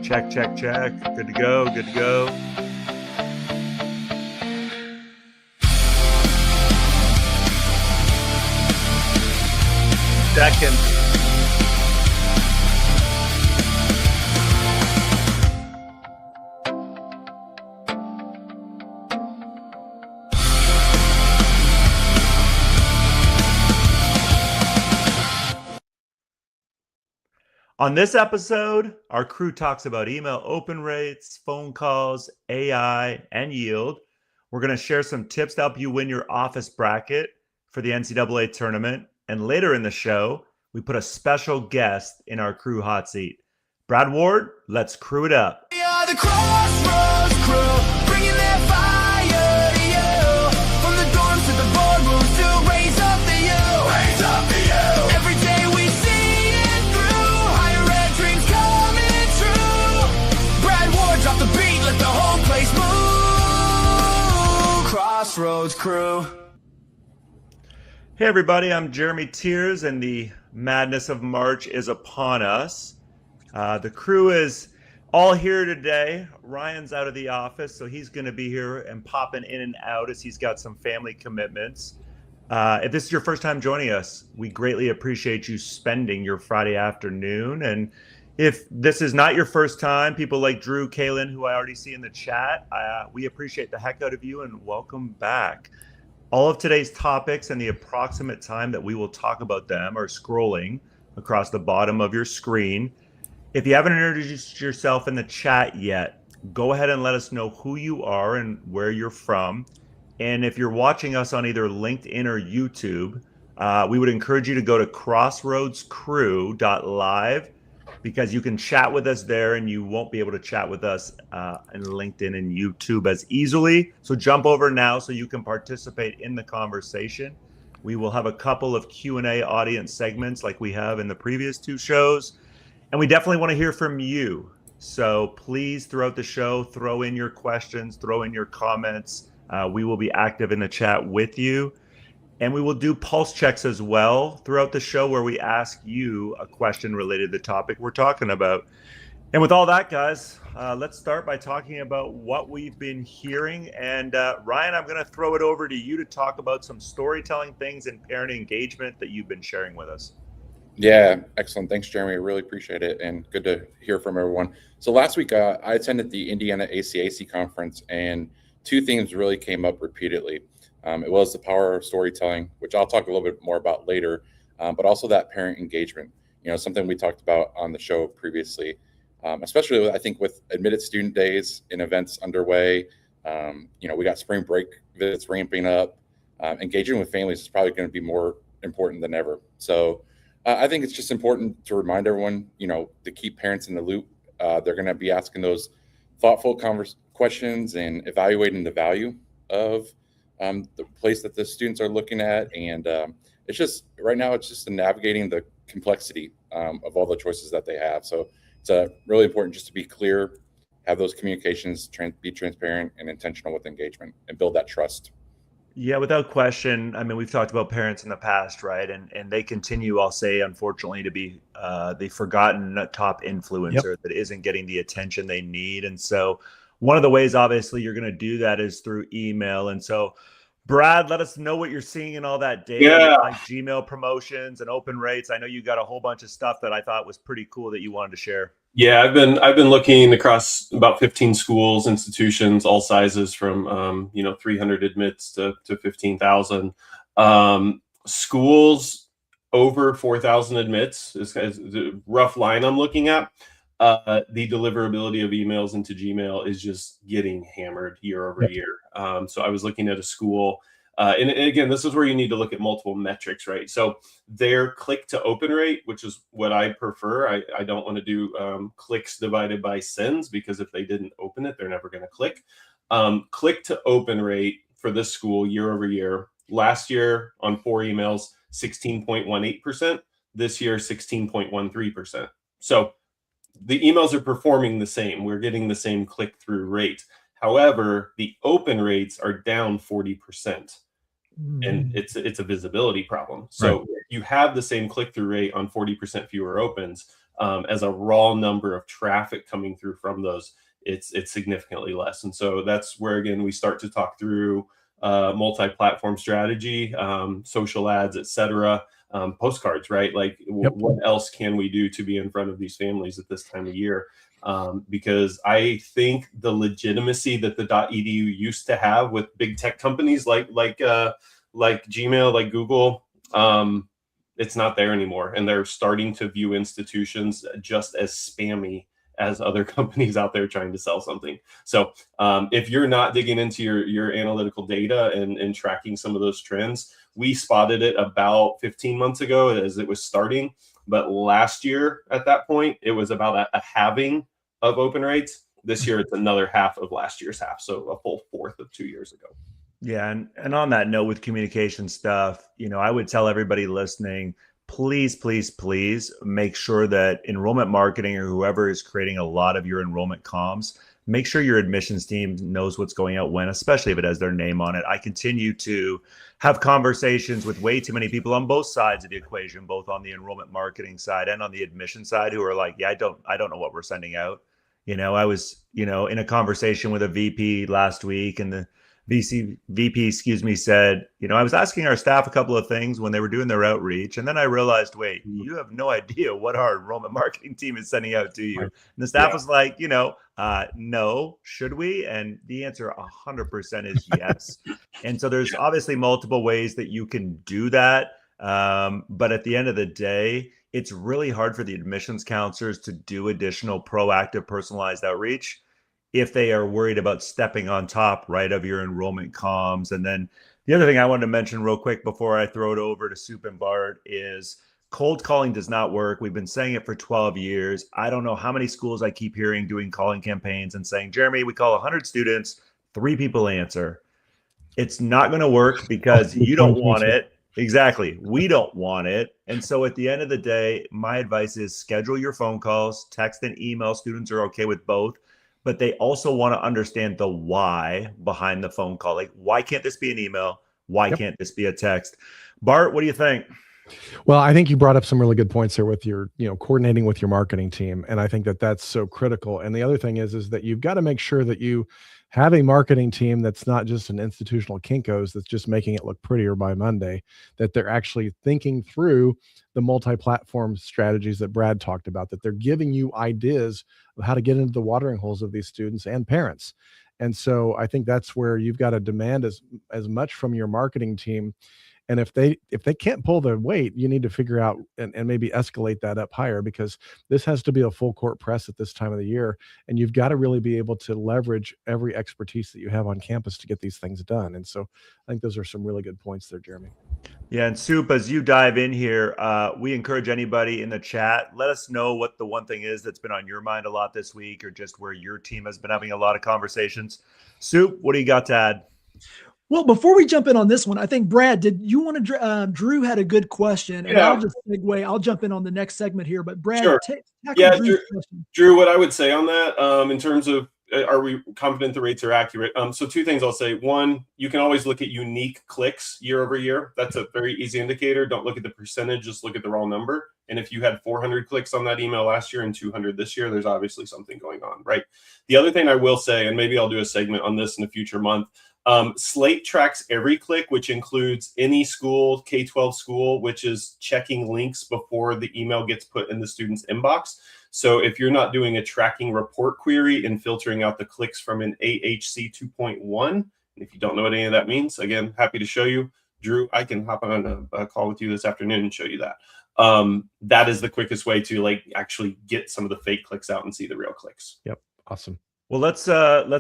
Check, check, check. Good to go, good to go. Second. On this episode, our crew talks about email open rates, phone calls, AI, and yield. We're going to share some tips to help you win your office bracket for the NCAA tournament. And later in the show, we put a special guest in our crew hot seat. Brad Ward, let's crew it up. We are the Crossroads crew, bringing their fire to you. From the dorms to the boardrooms to raise up the you. Raise up the you. Every day we see it through. Higher ed dreams coming true. Brad Ward, drop the beat, let the whole place move. Crossroads crew. Hey everybody, I'm Jeremy Tears, and the madness of March is upon us. The crew is all here today. Ryan's out of the office, so he's going to be here and popping in and out as he's got some family commitments. If this is your first time joining us, we greatly appreciate you spending your Friday afternoon. And if this is not your first time, people like Drew, Kaylin, who I already see in the chat, we appreciate the heck out of you and welcome back. All of today's topics and the approximate time that we will talk about them are scrolling across the bottom of your screen. If you haven't introduced yourself in the chat yet, go ahead and let us know who you are and where you're from. And if you're watching us on either LinkedIn or YouTube, we would encourage you to go to crossroadscrew.live, because you can chat with us there and you won't be able to chat with us in LinkedIn and YouTube as easily. So jump over now so you can participate in the conversation. We will have a couple of Q&A audience segments like we have in the previous two shows. And we definitely want to hear from you. So please, throughout the show, throw in your questions, throw in your comments. We will be active in the chat with you. And we will do pulse checks as well throughout the show, where we ask you a question related to the topic we're talking about. And with all that, guys, let's start by talking about what we've been hearing. And Ryan, I'm going to throw it over to you to talk about some storytelling things and parent engagement that you've been sharing with us. Yeah, excellent. Thanks, Jeremy. I really appreciate it, and good to hear from everyone. So last week, I attended the Indiana ACAC conference, and two themes really came up repeatedly. It was the power of storytelling, which I'll talk a little bit more about later, but also that parent engagement, something we talked about on the show previously, especially I think with admitted student days and events underway. We got spring break visits ramping up. Engaging with families is probably going to be more important than ever. So I think it's just important to remind everyone, to keep parents in the loop. They're going to be asking those thoughtful questions and evaluating the value of the place that the students are looking at. And it's just right now, it's just navigating the complexity of all the choices that they have. So it's really important just to be clear, have those communications, be transparent and intentional with engagement, and build that trust. Yeah, without question. I mean, we've talked about parents in the past, right? And they continue, I'll say, unfortunately, to be the forgotten top influencer that isn't getting the attention they need. And so one of the ways, obviously, you're going to do that is through email. And so, Brad, let us know what you're seeing in all that data, like Gmail promotions and open rates. I know you got a whole bunch of stuff that I thought was pretty cool that you wanted to share. Yeah, I've been looking across about 15 schools, institutions, all sizes, from 300 admits to 15,000. Schools over 4,000 admits is the rough line I'm looking at. The deliverability of emails into Gmail is just getting hammered year over year. So I was looking at a school, and again, this is where you need to look at multiple metrics, right? So their click to open rate, which is what I prefer. I don't want to do clicks divided by sends, because if they didn't open it, they're never going to click. Click to open rate for this school year over year. Last year on 4 emails, 16.18%. This year, 16.13%. So the emails are performing the same. We're getting the same click-through rate. However, the open rates are down 40%. And it's a visibility problem. So you have the same click-through rate on 40% fewer opens, as a raw number of traffic coming through from those, it's significantly less. And so that's where, again, we start to talk through multi-platform strategy, social ads, etc., postcards, right? Like, what else can we do to be in front of these families at this time of year? Because I think the legitimacy that the .edu used to have with big tech companies like Gmail, like Google, it's not there anymore, and they're starting to view institutions just as spammy as other companies out there trying to sell something. So if you're not digging into your analytical data and tracking some of those trends, we spotted it about 15 months ago as it was starting. But last year at that point, it was about a halving of open rates. This year, it's another half of last year's half. So a full fourth of 2 years ago. Yeah, and on that note with communication stuff, I would tell everybody listening, please, please, please make sure that enrollment marketing or whoever is creating a lot of your enrollment comms, make sure your admissions team knows what's going out when, especially if it has their name on it. I continue to have conversations with way too many people on both sides of the equation, both on the enrollment marketing side and on the admission side, who are like, yeah, I don't know what we're sending out. I was, in a conversation with a VP last week, and the VP, said, I was asking our staff a couple of things when they were doing their outreach. And then I realized, wait, you have no idea what our enrollment marketing team is sending out to you. And the staff was like, no, should we? And the answer 100% is yes. And so there's obviously multiple ways that you can do that. But at the end of the day, it's really hard for the admissions counselors to do additional proactive personalized outreach if they are worried about stepping on top, right, of your enrollment comms. And then the other thing I wanted to mention real quick before I throw it over to Soup and Bart is cold calling does not work. We've been saying it for 12 years. I don't know how many schools I keep hearing doing calling campaigns and saying, Jeremy, we call 100 students, 3 people answer. It's not going to work because you don't want it. Exactly. We don't want it. And so at the end of the day, my advice is schedule your phone calls, text and email. Students are okay with both. But they also want to understand the why behind the phone call. Like, why can't this be an email? Why can't this be a text? Bart, what do you think? Well, I think you brought up some really good points there with your, coordinating with your marketing team. And I think that that's so critical. And the other thing is that you've got to make sure that you have a marketing team that's not just an institutional Kinko's that's just making it look prettier by Monday, that they're actually thinking through the multi-platform strategies that Brad talked about, that they're giving you ideas of how to get into the watering holes of these students and parents. And so I think that's where you've got to demand as much from your marketing team. And if they can't pull the weight, you need to figure out and maybe escalate that up higher, because this has to be a full court press at this time of the year. And you've got to really be able to leverage every expertise that you have on campus to get these things done. And so I think those are some really good points there, Jeremy. Yeah, and Soup, as you dive in here, we encourage anybody in the chat, let us know what the one thing is that's been on your mind a lot this week, or just where your team has been having a lot of conversations. Soup, what do you got to add? Well, before we jump in on this one, I think, Brad, did you want to, Drew had a good question, and I'll just segue. I'll jump in on the next segment here, but Brad, sure. Drew, what I would say on that, in terms of, are we confident the rates are accurate? So 2 things I'll say. One, you can always look at unique clicks year over year. That's a very easy indicator. Don't look at the percentage, just look at the raw number. And if you had 400 clicks on that email last year and 200 this year, there's obviously something going on, right? The other thing I will say, and maybe I'll do a segment on this in a future month, Slate tracks every click, which includes any school, K-12 school, which is checking links before the email gets put in the student's inbox. So if you're not doing a tracking report query and filtering out the clicks from an AHC 2.1, and if you don't know what any of that means, again, happy to show you. Drew, I can hop on a call with you this afternoon and show you that. That is the quickest way to actually get some of the fake clicks out and see the real clicks. Yep. Awesome. Well, let's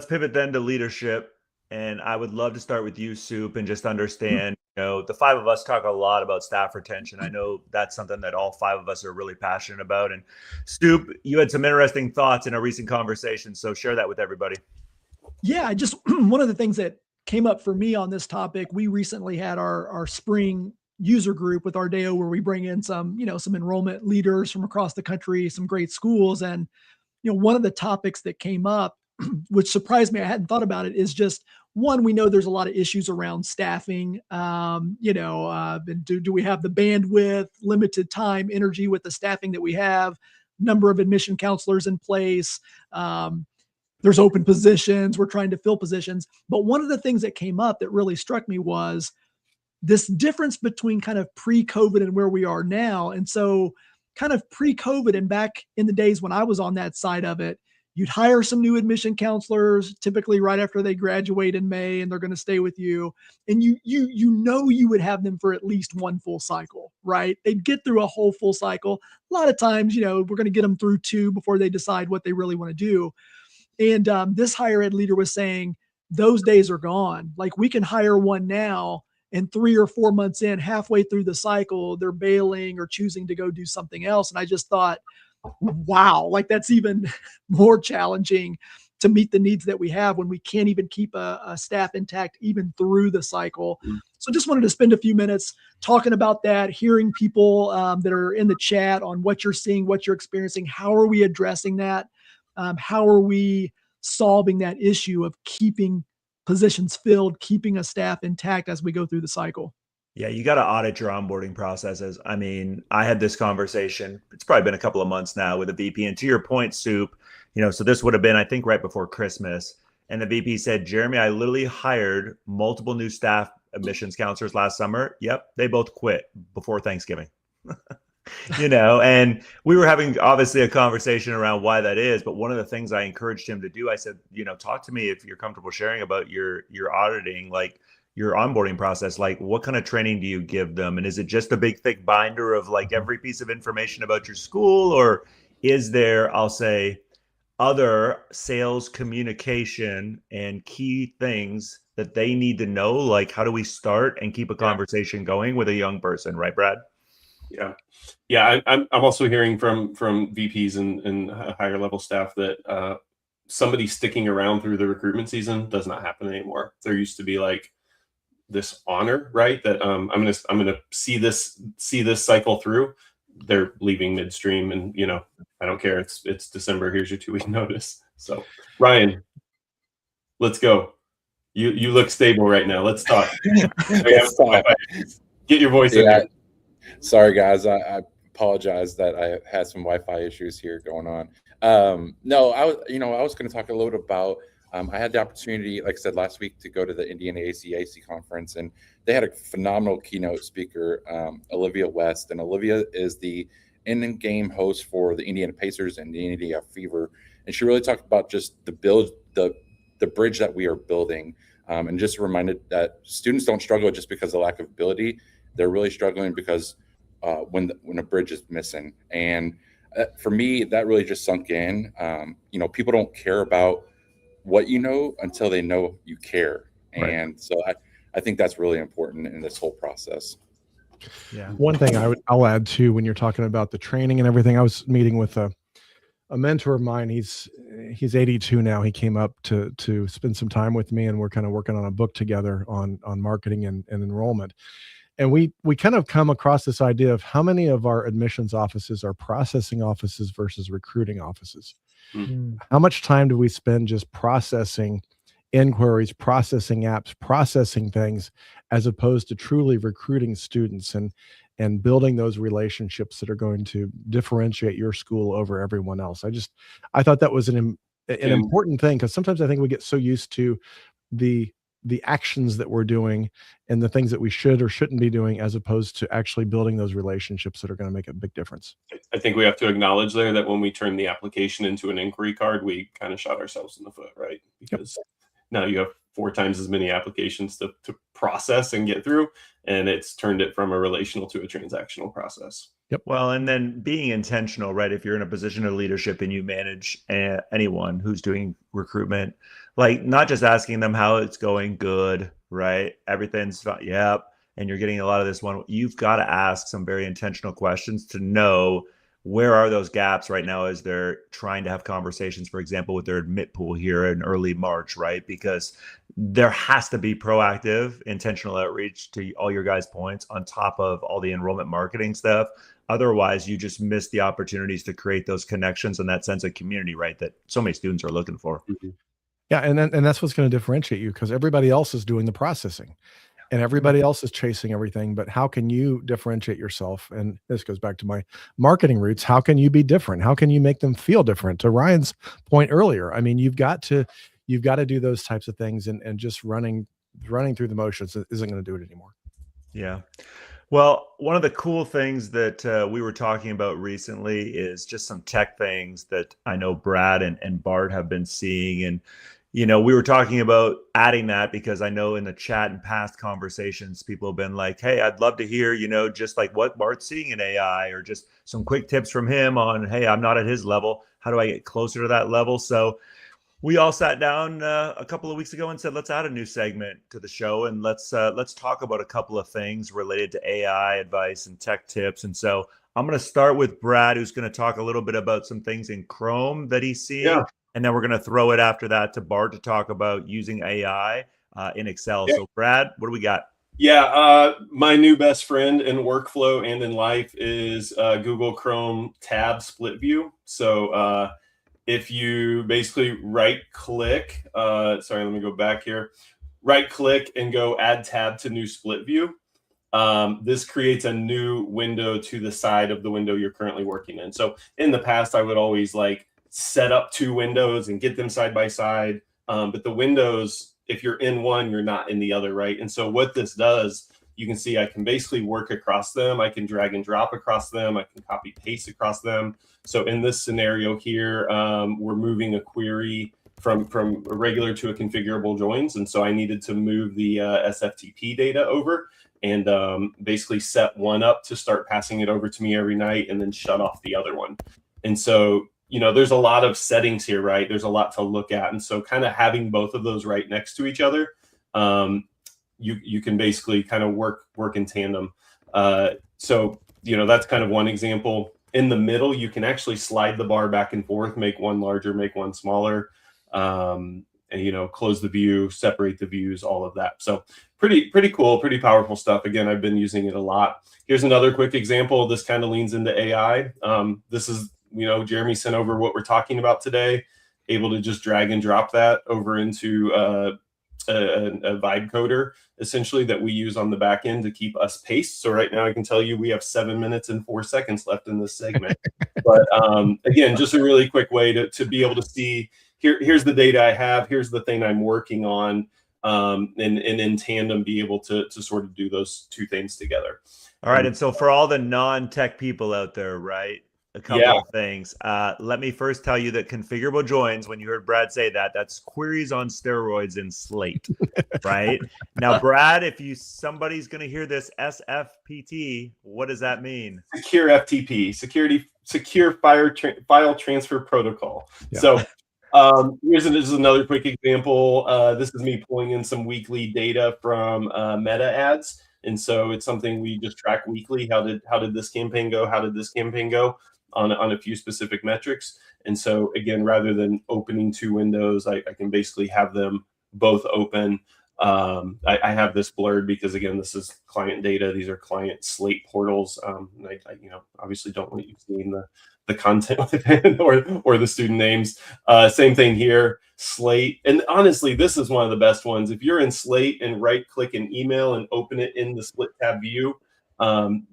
pivot then to leadership. And I would love to start with you, Soup, and just understand, the 5 of us talk a lot about staff retention. I know that's something that all 5 of us are really passionate about. And Soup, you had some interesting thoughts in a recent conversation. So share that with everybody. Yeah, one of the things that came up for me on this topic, we recently had our spring user group with Ardeo, where we bring in some enrollment leaders from across the country, some great schools. And, one of the topics that came up, which surprised me, I hadn't thought about it, is just one, we know there's a lot of issues around staffing. Do we have the bandwidth, limited time, energy with the staffing that we have? number of admission counselors in place. There's open positions. We're trying to fill positions. But one of the things that came up that really struck me was this difference between kind of pre-COVID and where we are now. And so kind of pre-COVID and back in the days when I was on that side of it, you'd hire some new admission counselors, typically right after they graduate in May, and they're going to stay with you. And you would have them for at least one full cycle, right? They'd get through a whole full cycle. A lot of times, we're going to get them through 2 before they decide what they really want to do. And this higher ed leader was saying, those days are gone. Like, we can hire one now, and 3 or 4 months in, halfway through the cycle, they're bailing or choosing to go do something else. And I just thought, wow, like that's even more challenging to meet the needs that we have when we can't even keep a staff intact even through the cycle. So just wanted to spend a few minutes talking about that, hearing people that are in the chat on what you're seeing, what you're experiencing. How are we addressing that? How are we solving that issue of keeping positions filled, keeping a staff intact as we go through the cycle? Yeah, you got to audit your onboarding processes. I mean, I had this conversation, it's probably been a couple of months now, with a VP. And to your point, Soup, so this would have been, I think, right before Christmas. And the VP said, Jeremy, I literally hired multiple new staff admissions counselors last summer. Yep, they both quit before Thanksgiving. And we were having obviously a conversation around why that is. But one of the things I encouraged him to do, I said, talk to me if you're comfortable sharing about your auditing, like your onboarding process. Like, what kind of training do you give them? And is it just a big thick binder of like every piece of information about your school? Or is there, I'll say, other sales communication and key things that they need to know? Like, how do we start and keep a conversation going with a young person, right, Brad? Yeah. I'm also hearing from VPs and higher level staff that somebody sticking around through the recruitment season does not happen anymore. There used to be like this honor, right? That I'm gonna see this cycle through. They're leaving midstream, and I don't care. It's December. Here's your 2-week notice. So Ryan, let's go. You look stable right now. Let's talk. Get your voice in there. Sorry, guys. I apologize that I had some Wi-Fi issues here going on. No, I was going to talk a little bit about. I had the opportunity, like I said, last week to go to the Indiana ACAC conference, and they had a phenomenal keynote speaker, Olivia West. And Olivia is the in-game host for the Indiana Pacers and the Indiana Fever. And she really talked about just the bridge that we are building, and just reminded that students don't struggle just because of lack of ability. They're really struggling because when a bridge is missing. And for me, that really just sunk in. People don't care about what you know until they know you care. Right. And so I think that's really important in this whole process. Yeah. One thing I'll add too, when you're talking about the training and everything, I was meeting with a mentor of mine. He's 82 now. He came up to spend some time with me, and we're kind of working on a book together on marketing and enrollment. And we kind of come across this idea of how many of our admissions offices are processing offices versus recruiting offices. Mm-hmm. How much time do we spend just processing inquiries, processing apps, processing things, as opposed to truly recruiting students and building those relationships that are going to differentiate your school over everyone else? I thought that was an important thing, because sometimes I think we get so used to the actions that we're doing and the things that we should or shouldn't be doing, as opposed to actually building those relationships that are going to make a big difference. I think we have to acknowledge there that when we turn the application into an inquiry card, we kind of shot ourselves in the foot, right? Because now you have 4 times as many applications to process and get through, and it's turned it from a relational to a transactional process. Yep. Well, and then being intentional, right? If you're in a position of leadership and you manage anyone who's doing recruitment, like not just asking them how it's going, good, right? Everything's fine. Yep. And you're getting a lot of this one. You've got to ask some very intentional questions to know where are those gaps right now as they're trying to have conversations, for example, with their admit pool here in early March, right? Because there has to be proactive, intentional outreach, to all your guys' points, on top of all the enrollment marketing stuff. Otherwise, you just miss the opportunities to create those connections and that sense of community, right, that so many students are looking for. Mm-hmm. Yeah, and that's what's going to differentiate you, because everybody else is doing the processing. and everybody else is chasing everything. But how can you differentiate yourself? And this goes back to my marketing roots. How can you be different? How can you make them feel different? To Ryan's point earlier, I mean, you've got to do those types of things, and just running through the motions isn't going to do it anymore. Yeah. Well, one of the cool things that we were talking about recently is just some tech things that I know Brad and Bart have been seeing. And, we were talking about adding that because I know in the chat and past conversations, people have been like, hey, I'd love to hear, just like what Bart's seeing in AI, or just some quick tips from him on, hey, I'm not at his level. How do I get closer to that level? So we all sat down a couple of weeks ago and said, let's add a new segment to the show, and let's talk about a couple of things related to AI advice and tech tips. And so I'm going to start with Brad, who's going to talk a little bit about some things in Chrome that he's seeing. Yeah. And then we're going to throw it after that to Bart to talk about using AI in Excel. Yeah. So Brad, what do we got? Yeah, my new best friend in workflow and in life is Google Chrome tab split view. So if you basically right click, sorry, let me go back here, right click and go add tab to new split view. This creates a new window to the side of the window you're currently working in. So in the past, I would always like set up two windows and get them side by side. But the windows, if you're in one, you're not in the other, right? And so what this does, you can see I can basically work across them. I can drag and drop across them. I can copy paste across them. So in this scenario here, we're moving a query from a regular to a configurable joins. And so I needed to move the SFTP data over and basically set one up to start passing it over to me every night and then shut off the other one. And so, there's a lot of settings here, right? There's a lot to look at. And so kind of having both of those right next to each other, you can basically kind of work in tandem. So, that's kind of one example. In the middle, you can actually slide the bar back and forth, make one larger, make one smaller, and, close the view, separate the views, all of that. So pretty cool, pretty powerful stuff. Again, I've been using it a lot. Here's another quick example. This kind of leans into AI. This is, Jeremy sent over what we're talking about today, able to just drag and drop that over into a vibe coder, essentially, that we use on the back end to keep us paced. So right now I can tell you we have 7 minutes and 4 seconds left in this segment. But again, just a really quick way to be able to see, here's the data I have, here's the thing I'm working on, and in tandem be able to sort of do those two things together. All right. And so for all the non-tech people out there, right? A couple of things. Let me first tell you that configurable joins, when you heard Brad say that, that's queries on steroids in Slate, right? Now, Brad, if somebody's going to hear this SFPT, what does that mean? Secure FTP, secure file transfer protocol. Yeah. So here's another quick example. This is me pulling in some weekly data from Meta ads. And so it's something we just track weekly. How did this campaign go? How did this campaign go? On a few specific metrics. And so again, rather than opening two windows, I can basically have them both open. I have this blurred because again, this is client data. These are client Slate portals. And I obviously don't want you seeing the content within or the student names. Same thing here, Slate. And honestly, this is one of the best ones. If you're in Slate and right click an email and open it in the split tab view,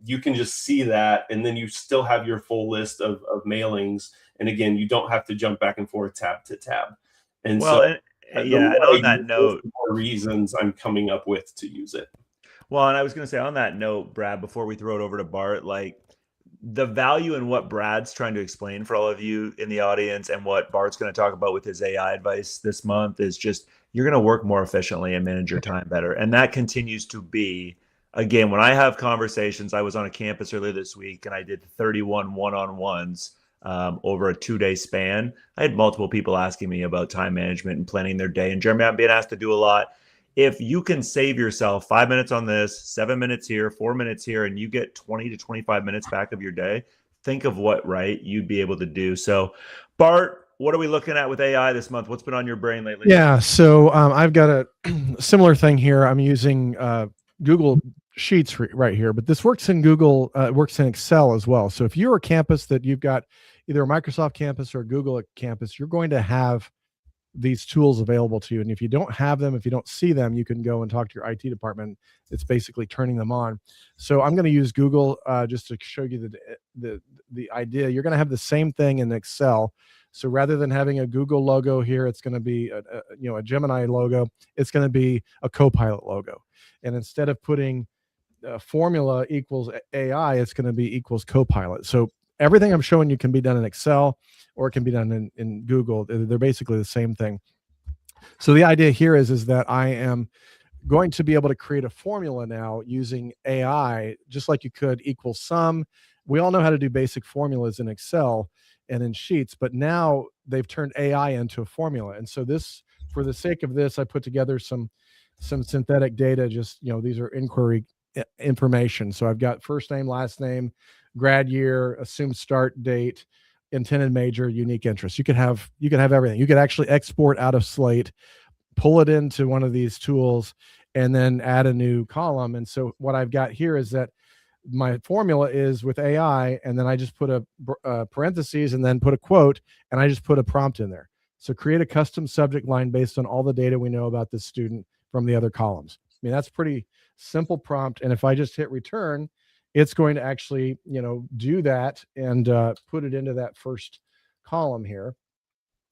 you can just see that, and then you still have your full list of mailings. And again, you don't have to jump back and forth tab to tab. And on that note, more reasons I'm coming up with to use it. Well, and I was going to say on that note, Brad, before we throw it over to Bart, like the value in what Brad's trying to explain for all of you in the audience and what Bart's going to talk about with his AI advice this month is just you're going to work more efficiently and manage your time better. And that continues to be, again, when I have conversations, I was on a campus earlier this week and I did 31 one-on-ones over a 2-day span. I had multiple people asking me about time management and planning their day. And Jeremy, I'm being asked to do a lot. If you can save yourself 5 minutes on this, 7 minutes here, 4 minutes here, and you get 20 to 25 minutes back of your day, think of what, you'd be able to do. So Bart, what are we looking at with AI this month? What's been on your brain lately? Yeah. So I've got a similar thing here. I'm using Google Sheets right here, but this works in Google, works in Excel as well. So if you're a campus that you've got either a Microsoft campus or a Google campus, you're going to have these tools available to you. And if you don't have them, if you don't see them, you can go and talk to your IT department. It's basically turning them on. So I'm going to use Google just to show you the idea. You're going to have the same thing in Excel. So rather than having a Google logo here, it's going to be a Gemini logo. It's going to be a Copilot logo. And instead of putting formula equals AI, it's going to be equals Copilot. So everything I'm showing you can be done in Excel, or it can be done in Google. They're basically the same thing. So the idea here is that I am going to be able to create a formula now using AI, just like you could equal sum. We all know how to do basic formulas in Excel and in Sheets, but now they've turned AI into a formula. And so this, for the sake of this, I put together some synthetic data. Just, these are inquiry information. So I've got first name, last name, grad year, assumed start date, intended major, unique interest. You could have everything. You could actually export out of Slate, pull it into one of these tools, and then add a new column. And so what I've got here is that my formula is with AI, and then I just put a parentheses and then put a quote, and I just put a prompt in there. So create a custom subject line based on all the data we know about this student from the other columns. I mean, that's pretty simple prompt. And if I just hit return, it's going to actually, do that and put it into that first column here.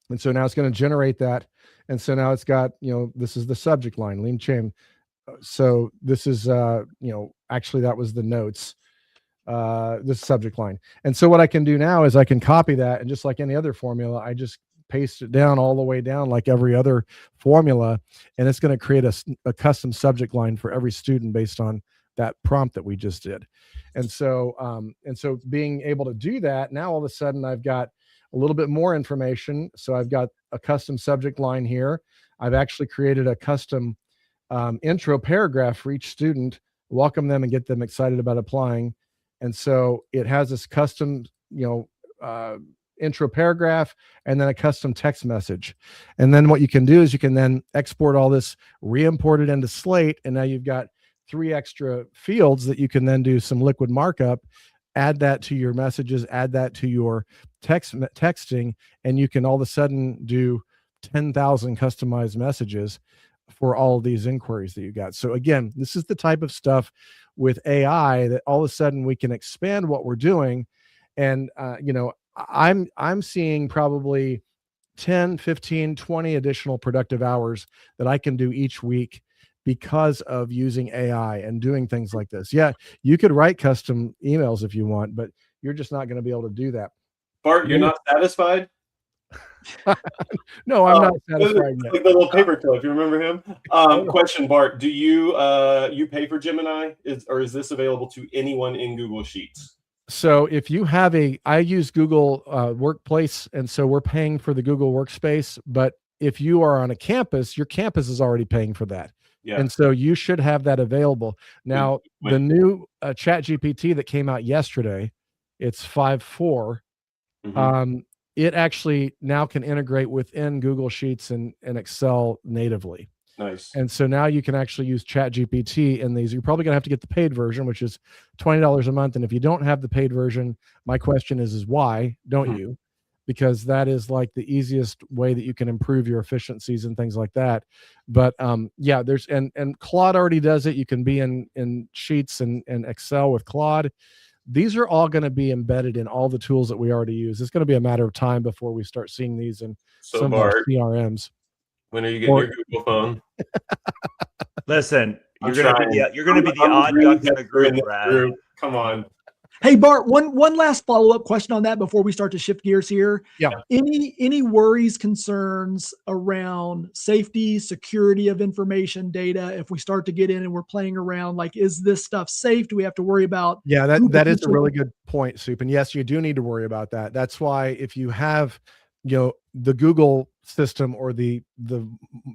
And so now it's going to generate that. And so now it's got, this is the subject line, Lim Cham. So this is, actually that was the notes, this subject line. And so what I can do now is I can copy that, and just like any other formula, I just paste it down all the way down like every other formula, and it's going to create a custom subject line for every student based on that prompt that we just did. And so being able to do that, now all of a sudden I've got a little bit more information. So I've got a custom subject line here. I've actually created a custom intro paragraph for each student, welcome them and get them excited about applying. And so it has this custom, intro paragraph, and then a custom text message. And then what you can do is you can then export all this, re-import it into Slate, and now you've got 3 extra fields that you can then do some liquid markup, add that to your messages, add that to your texting, and you can all of a sudden do 10,000 customized messages for all of these inquiries that you got. So again, this is the type of stuff with AI that all of a sudden we can expand what we're doing. And I'm seeing probably 10, 15, 20 additional productive hours that I can do each week because of using AI and doing things like this. Yeah, you could write custom emails if you want, but you're just not going to be able to do that. Bart, you're not satisfied? No, I'm not satisfied yet. Like the little paper clip, you remember him? Question, Bart, do you pay for Gemini? Or is this available to anyone in Google Sheets? So if you have I use Google Workplace, and so we're paying for the Google Workspace, but if you are on a campus, your campus is already paying for that. Yeah. And so you should have that available. Now, the new Chat GPT that came out yesterday, it's 5.4. Mm-hmm. It actually now can integrate within Google Sheets and Excel natively. Nice. And so now you can actually use Chat GPT in these. You're probably going to have to get the paid version, which is $20 a month. And if you don't have the paid version, my question is why don't you? Because that is like the easiest way that you can improve your efficiencies and things like that. But yeah, there's and Claude already does it. You can be in Sheets and Excel with Claude. These are all going to be embedded in all the tools that we already use. It's going to be a matter of time before we start seeing these in some of our CRMs. When are you getting your Google phone? Listen, you're going to be the odd duck in the group, Brad. Come on. Hey, Bart, one last follow-up question on that before we start to shift gears here. Yeah. Any worries, concerns around safety, security of information data if we start to get in and we're playing around? Like, is this stuff safe? Do we have to worry about? Yeah, that is a really good point, Soup. And yes, you do need to worry about that. That's why if you have, the Google system or the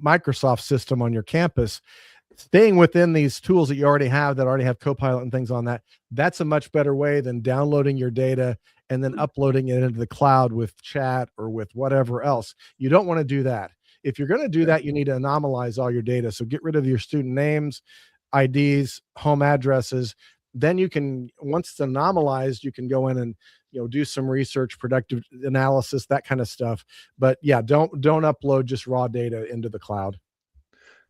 Microsoft system on your campus, staying within these tools that you already have that already have Copilot and things on that, that's a much better way than downloading your data and then uploading it into the cloud with chat or with whatever else. You don't want to do that. If you're going to do that, you need to anomalize all your data. So get rid of your student names, IDs, home addresses. Then you can, once it's anomalized, you can go in and, do some research, predictive analysis, that kind of stuff. But yeah, don't upload just raw data into the cloud.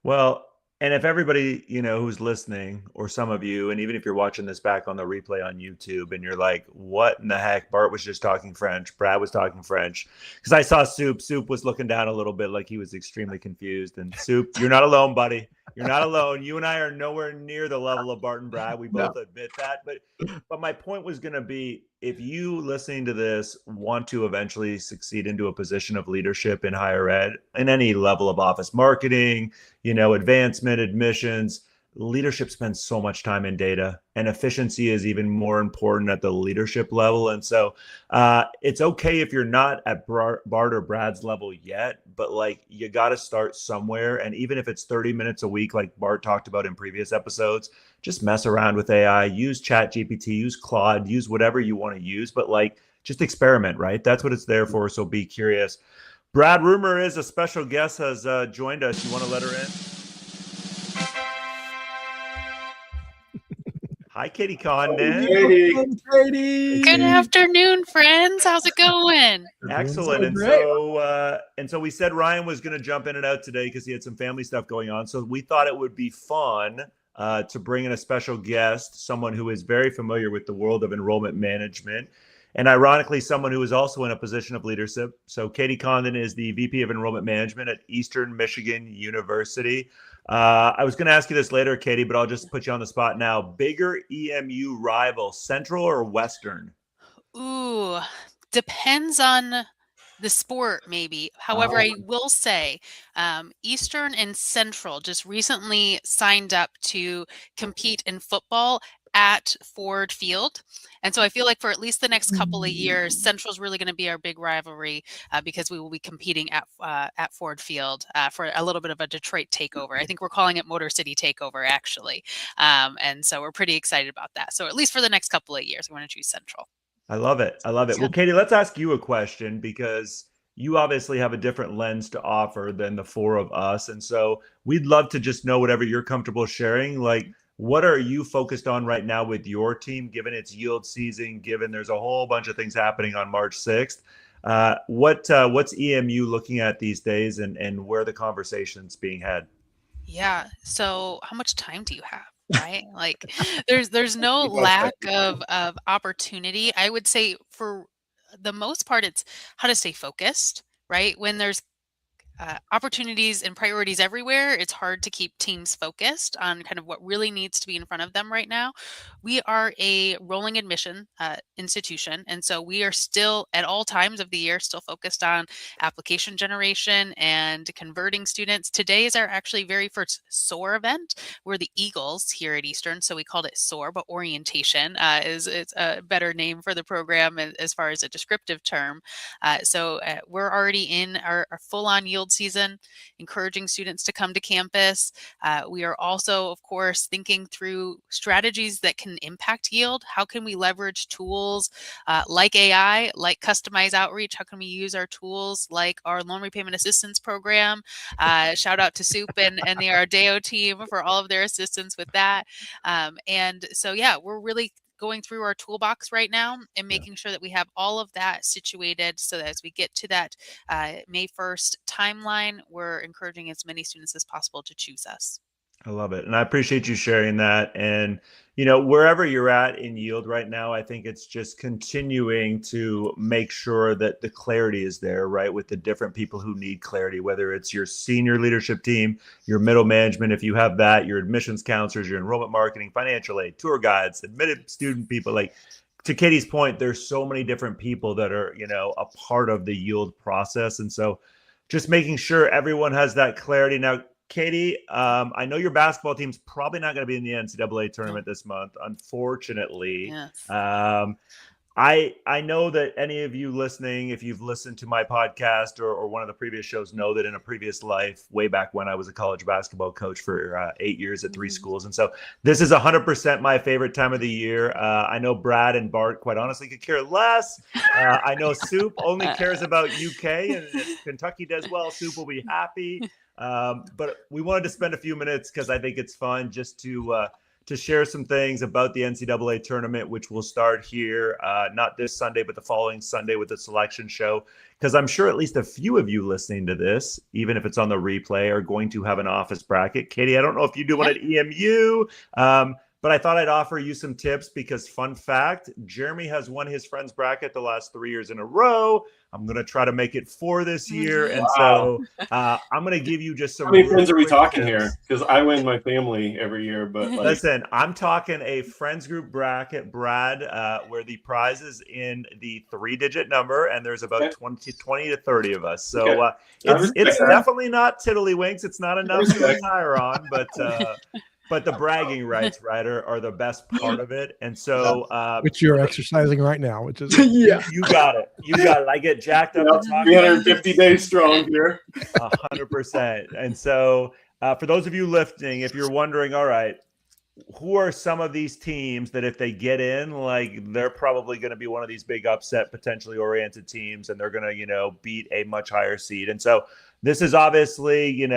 Well, and if everybody, who's listening, or some of you, and even if you're watching this back on the replay on YouTube and you're like, what in the heck? Bart was just talking French. Brad was talking French. Because I saw Soup. Soup was looking down a little bit like he was extremely confused. And Soup, you're not alone, buddy. You're not alone. You and I are nowhere near the level of Bart and Brad. We both admit that. But my point was going to be, if you listening to this want to eventually succeed into a position of leadership in higher ed, in any level of office marketing, advancement, admissions, leadership spends so much time in data, and efficiency is even more important at the leadership level. And so it's okay if you're not at Bart or Brad's level yet, but you got to start somewhere. And even if it's 30 minutes a week, like Bart talked about in previous episodes, just mess around with AI, use ChatGPT, use Claude, use whatever you want to use, but just experiment, right? That's what it's there for. So be curious. Brad, rumor is a special guest has joined us. You want to let her in? Hi, Katie Condon. Katie. Good afternoon, friends. How's it going? Excellent. And so we said Ryan was going to jump in and out today because he had some family stuff going on. So we thought it would be fun to bring in a special guest, someone who is very familiar with the world of enrollment management, and ironically, someone who is also in a position of leadership. So Katie Condon is the VP of Enrollment Management at Eastern Michigan University. I was going to ask you this later, Katie, but I'll just put you on the spot now. Bigger EMU rival, Central or Western? Ooh, depends on the sport, maybe. However, I will say Eastern and Central just recently signed up to compete in football at Ford Field. And so I feel like for at least the next couple of years, Central's really going to be our big rivalry because we will be competing at Ford Field for a little bit of a Detroit takeover. I think we're calling it Motor City Takeover, actually. And so we're pretty excited about that. So at least for the next couple of years, we want to choose Central. I love it. I love it. Well, Katie, let's ask you a question because you obviously have a different lens to offer than the four of us. And so we'd love to just know whatever you're comfortable sharing. What are you focused on right now with your team, given it's yield season, given there's a whole bunch of things happening on March 6th? What's EMU looking at these days, and where are the conversations being had? Yeah. So how much time do you have? Right? There's no lack of opportunity. I would say for the most part, it's how to stay focused, right? When there's opportunities and priorities everywhere, it's hard to keep teams focused on kind of what really needs to be in front of them right now. We are a rolling admission institution, and so we are still at all times of the year still focused on application generation and converting students. Today is our actually very first SOAR event. We're the Eagles here at Eastern, so we called it SOAR, but orientation is a better name for the program as far as a descriptive term. So we're already in our full-on yield season, encouraging students to come to campus. We are also, of course, thinking through strategies that can impact yield. How can we leverage tools like AI, like customized outreach? How can we use our tools like our loan repayment assistance program? Shout out to Soup and the Ardeo team for all of their assistance with that. And so, yeah, we're really going through our toolbox right now and making sure that we have all of that situated so that as we get to that May 1st timeline, we're encouraging as many students as possible to choose us. I love it. And I appreciate you sharing that. And, wherever you're at in yield right now, I think it's just continuing to make sure that the clarity is there, right? With the different people who need clarity, whether it's your senior leadership team, your middle management, if you have that, your admissions counselors, your enrollment marketing, financial aid, tour guides, admitted student people. To Katie's point, there's so many different people that are, a part of the yield process. And so just making sure everyone has that clarity. Now, Katie, I know your basketball team's probably not going to be in the NCAA tournament this month, unfortunately. Yes. I know that any of you listening, if you've listened to my podcast or one of the previous shows, know that in a previous life, way back when I was a college basketball coach for 8 years at 3 schools. And so this is 100% my favorite time of the year. I know Brad and Bart, quite honestly, could care less. I know Soup only cares about UK, and if Kentucky does well, Soup will be happy. But we wanted to spend a few minutes because I think it's fun just to to share some things about the NCAA tournament, which will start here, not this Sunday, but the following Sunday with the selection show. Because I'm sure at least a few of you listening to this, even if it's on the replay, are going to have an office bracket. Katie, I don't know if you do one at EMU, but I thought I'd offer you some tips because, fun fact, Jeremy has won his friend's bracket the last 3 years in a row. I'm going to try to make it 4 this year. And so I'm going to give you just some. How many friends are we talking tips here? Because I win my family every year. But listen, I'm talking a friends group bracket, Brad, where the prize is in the 3-digit number, and there's about 20 to 30 of us. So it's definitely not tiddlywinks. It's not enough to retire on, but the bragging rights, right, are the best part of it. And so which you're exercising right now, which is you got it. I get jacked up to talk 350 days strong here. 100%. And so for those of you listening, if you're wondering, all right, who are some of these teams that if they get in, like they're probably going to be one of these big upset potentially oriented teams, and they're going to, beat a much higher seed. And so this is obviously,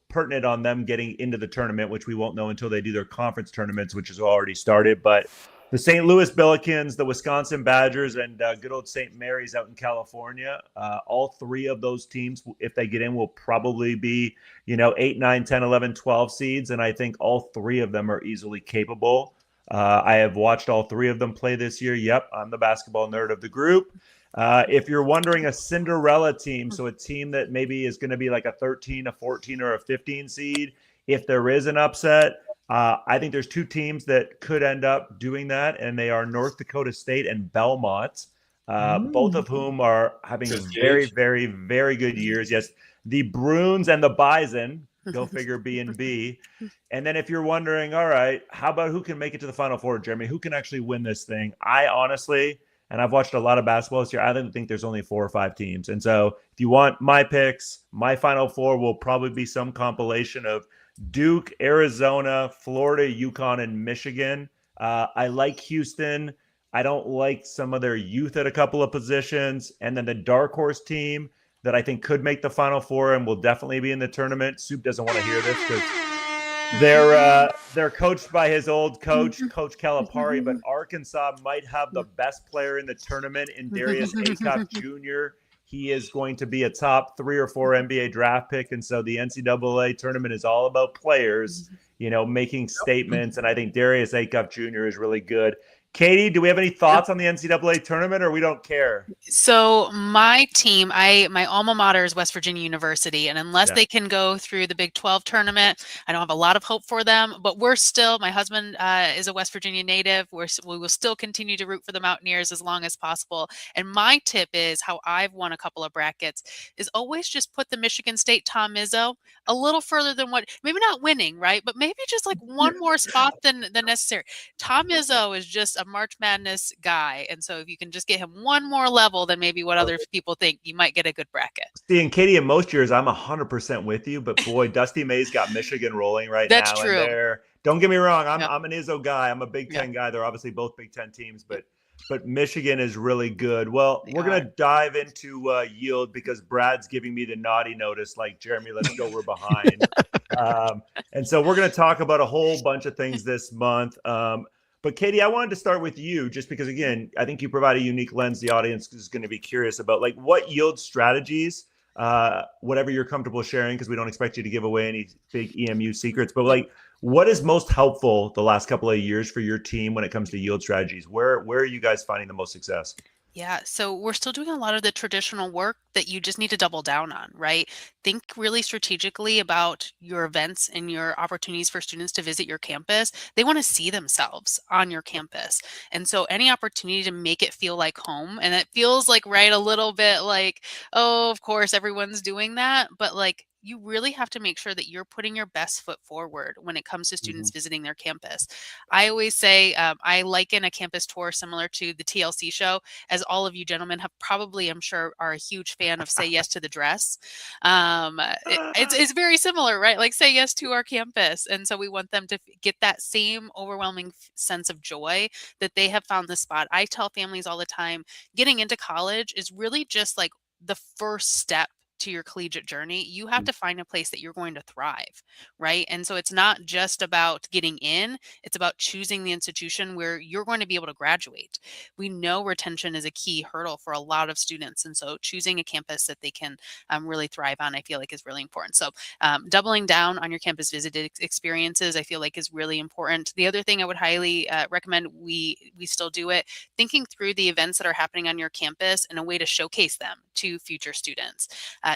pertinent on them getting into the tournament, which we won't know until they do their conference tournaments, which has already started. But the St. Louis Billikens, the Wisconsin Badgers, and good old St. Mary's out in California, all 3 of those teams, if they get in, will probably be, 8, 9, 10, 11, 12 seeds. And I think all 3 of them are easily capable. I have watched all 3 of them play this year. Yep, I'm the basketball nerd of the group. If you're wondering, a Cinderella team, so a team that maybe is going to be like a 13, a 14, or a 15 seed, if there is an upset, I think there's 2 teams that could end up doing that, and they are North Dakota State and Belmont, both of whom are having very, very, very good years. Yes, the Bruins and the Bison, go figure, B and B. And then if you're wondering, all right, how about who can make it to the Final Four, Jeremy? Who can actually win this thing? I honestly, and I've watched a lot of basketball this year, I don't think there's only 4 or 5 teams. And so if you want my picks, my Final Four will probably be some compilation of Duke, Arizona, Florida, UConn, and Michigan. I like Houston. I don't like some of their youth at a couple of positions. And then the dark horse team that I think could make the Final Four and will definitely be in the tournament. Soup doesn't want to hear this because they're coached by his old coach, Coach Calipari, but Arkansas might have the best player in the tournament in Darius Aycock Jr. He is going to be a top 3 or 4 NBA draft pick. And so the NCAA tournament is all about players, making statements. And I think Darius Aycock Jr. is really good. Katie, do we have any thoughts on the NCAA tournament, or we don't care? So my team, my alma mater is West Virginia University, and unless they can go through the Big 12 tournament, I don't have a lot of hope for them. But my husband is a West Virginia native. We will still continue to root for the Mountaineers as long as possible. And my tip is how I've won a couple of brackets is always just put the Michigan State Tom Izzo a little further than maybe not winning, right? But maybe just like one more spot than necessary. Tom Izzo is just a March Madness guy. And so if you can just get him one more level than maybe what other people think, you might get a good bracket. See, and Katie, in most years, I'm 100% with you. But boy, Dusty May's got Michigan rolling right now. That's true. And don't get me wrong. I'm an Izzo guy. I'm a Big Ten guy. They're obviously both Big Ten teams, but Michigan is really good. Well, we're going to dive into yield because Brad's giving me the naughty notice like, Jeremy, let's go. We're behind. And so we're going to talk about a whole bunch of things this month. But Katie, I wanted to start with you just because, again, I think you provide a unique lens the audience is going to be curious about, like what yield strategies, whatever you're comfortable sharing, because we don't expect you to give away any big EMU secrets, but like what is most helpful the last couple of years for your team when it comes to yield strategies? Where are you guys finding the most success? Yeah, so we're still doing a lot of the traditional work that you just need to double down on, right? Think really strategically about your events and your opportunities for students to visit your campus. They want to see themselves on your campus. And so any opportunity to make it feel like home, and it feels like, right, a little bit like, oh, of course, everyone's doing that, but like, you really have to make sure that you're putting your best foot forward when it comes to students visiting their campus. I always say I liken a campus tour similar to the TLC show, as all of you gentlemen have probably, I'm sure, are a huge fan of Say Yes to the Dress. It's very similar, right? Like say yes to our campus. And so we want them to get that same overwhelming sense of joy that they have found the spot. I tell families all the time, getting into college is really just like the first step to your collegiate journey, you have to find a place that you're going to thrive, right? And so it's not just about getting in, it's about choosing the institution where you're going to be able to graduate. We know retention is a key hurdle for a lot of students. And so choosing a campus that they can really thrive on, I feel like is really important. So doubling down on your campus visited experiences, I feel like is really important. The other thing I would highly recommend, we still do it, thinking through the events that are happening on your campus in a way to showcase them to future students.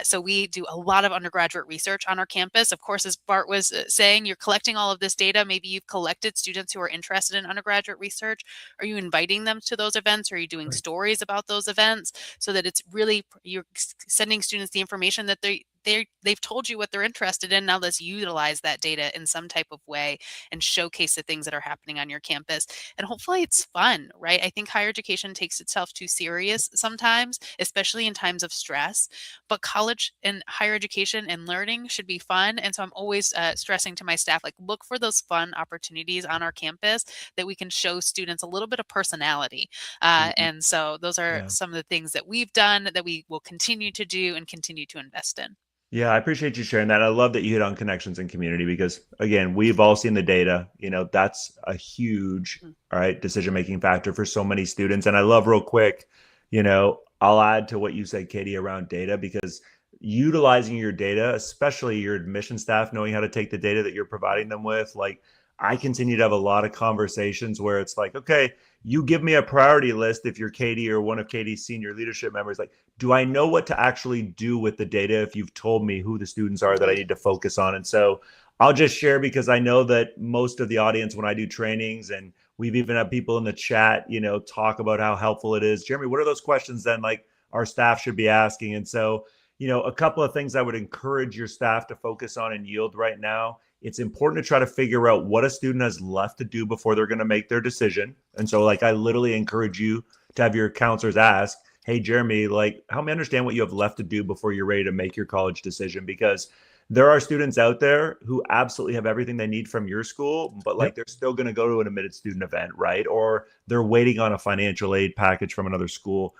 So we do a lot of undergraduate research on our campus. Of course, as Bart was saying, you're collecting all of this data. Maybe you've collected students who are interested in undergraduate research. Are you inviting them to those events? Are you doing stories about those events so that it's really, you're sending students the information that they've told you what they're interested in. Now let's utilize that data in some type of way and showcase the things that are happening on your campus. And hopefully it's fun, right? I think higher education takes itself too serious sometimes, especially in times of stress. But college and higher education and learning should be fun. And so I'm always stressing to my staff, like, look for those fun opportunities on our campus that we can show students a little bit of personality. And so those are some of the things that we've done that we will continue to do and continue to invest in. Yeah, I appreciate you sharing that. I love that you hit on connections and community because, again, we've all seen the data. That's a huge, all right, decision-making factor for so many students. And I love, real quick, I'll add to what you said, Katie, around data, because utilizing your data, especially your admission staff, knowing how to take the data that you're providing them with, like, I continue to have a lot of conversations where it's like, okay, you give me a priority list if you're Katie or one of Katie's senior leadership members. Like, do I know what to actually do with the data if you've told me who the students are that I need to focus on? And so I'll just share, because I know that most of the audience, when I do trainings, and we've even had people in the chat, talk about how helpful it is. Jeremy, what are those questions then, like, our staff should be asking? And so, a couple of things I would encourage your staff to focus on and yield right now. It's important to try to figure out what a student has left to do before they're going to make their decision. And so, like, I literally encourage you to have your counselors ask, hey, Jeremy, like, help me understand what you have left to do before you're ready to make your college decision. Because there are students out there who absolutely have everything they need from your school, but like, they're still going to go to an admitted student event, right? Or they're waiting on a financial aid package from another school.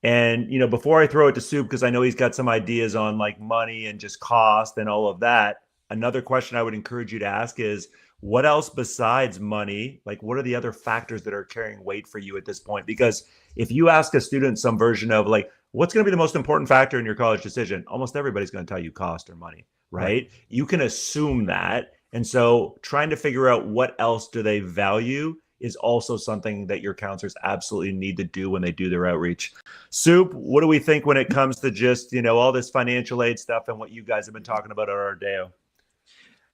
And, before I throw it to Soup, because I know he's got some ideas on like money and just cost and all of that, another question I would encourage you to ask is, what else besides money? Like, what are the other factors that are carrying weight for you at this point? Because if you ask a student some version of like, what's going to be the most important factor in your college decision, almost everybody's going to tell you cost or money, right? You can assume that. And so trying to figure out what else do they value is also something that your counselors absolutely need to do when they do their outreach. Soup, what do we think when it comes to just, all this financial aid stuff and what you guys have been talking about at Ardeo?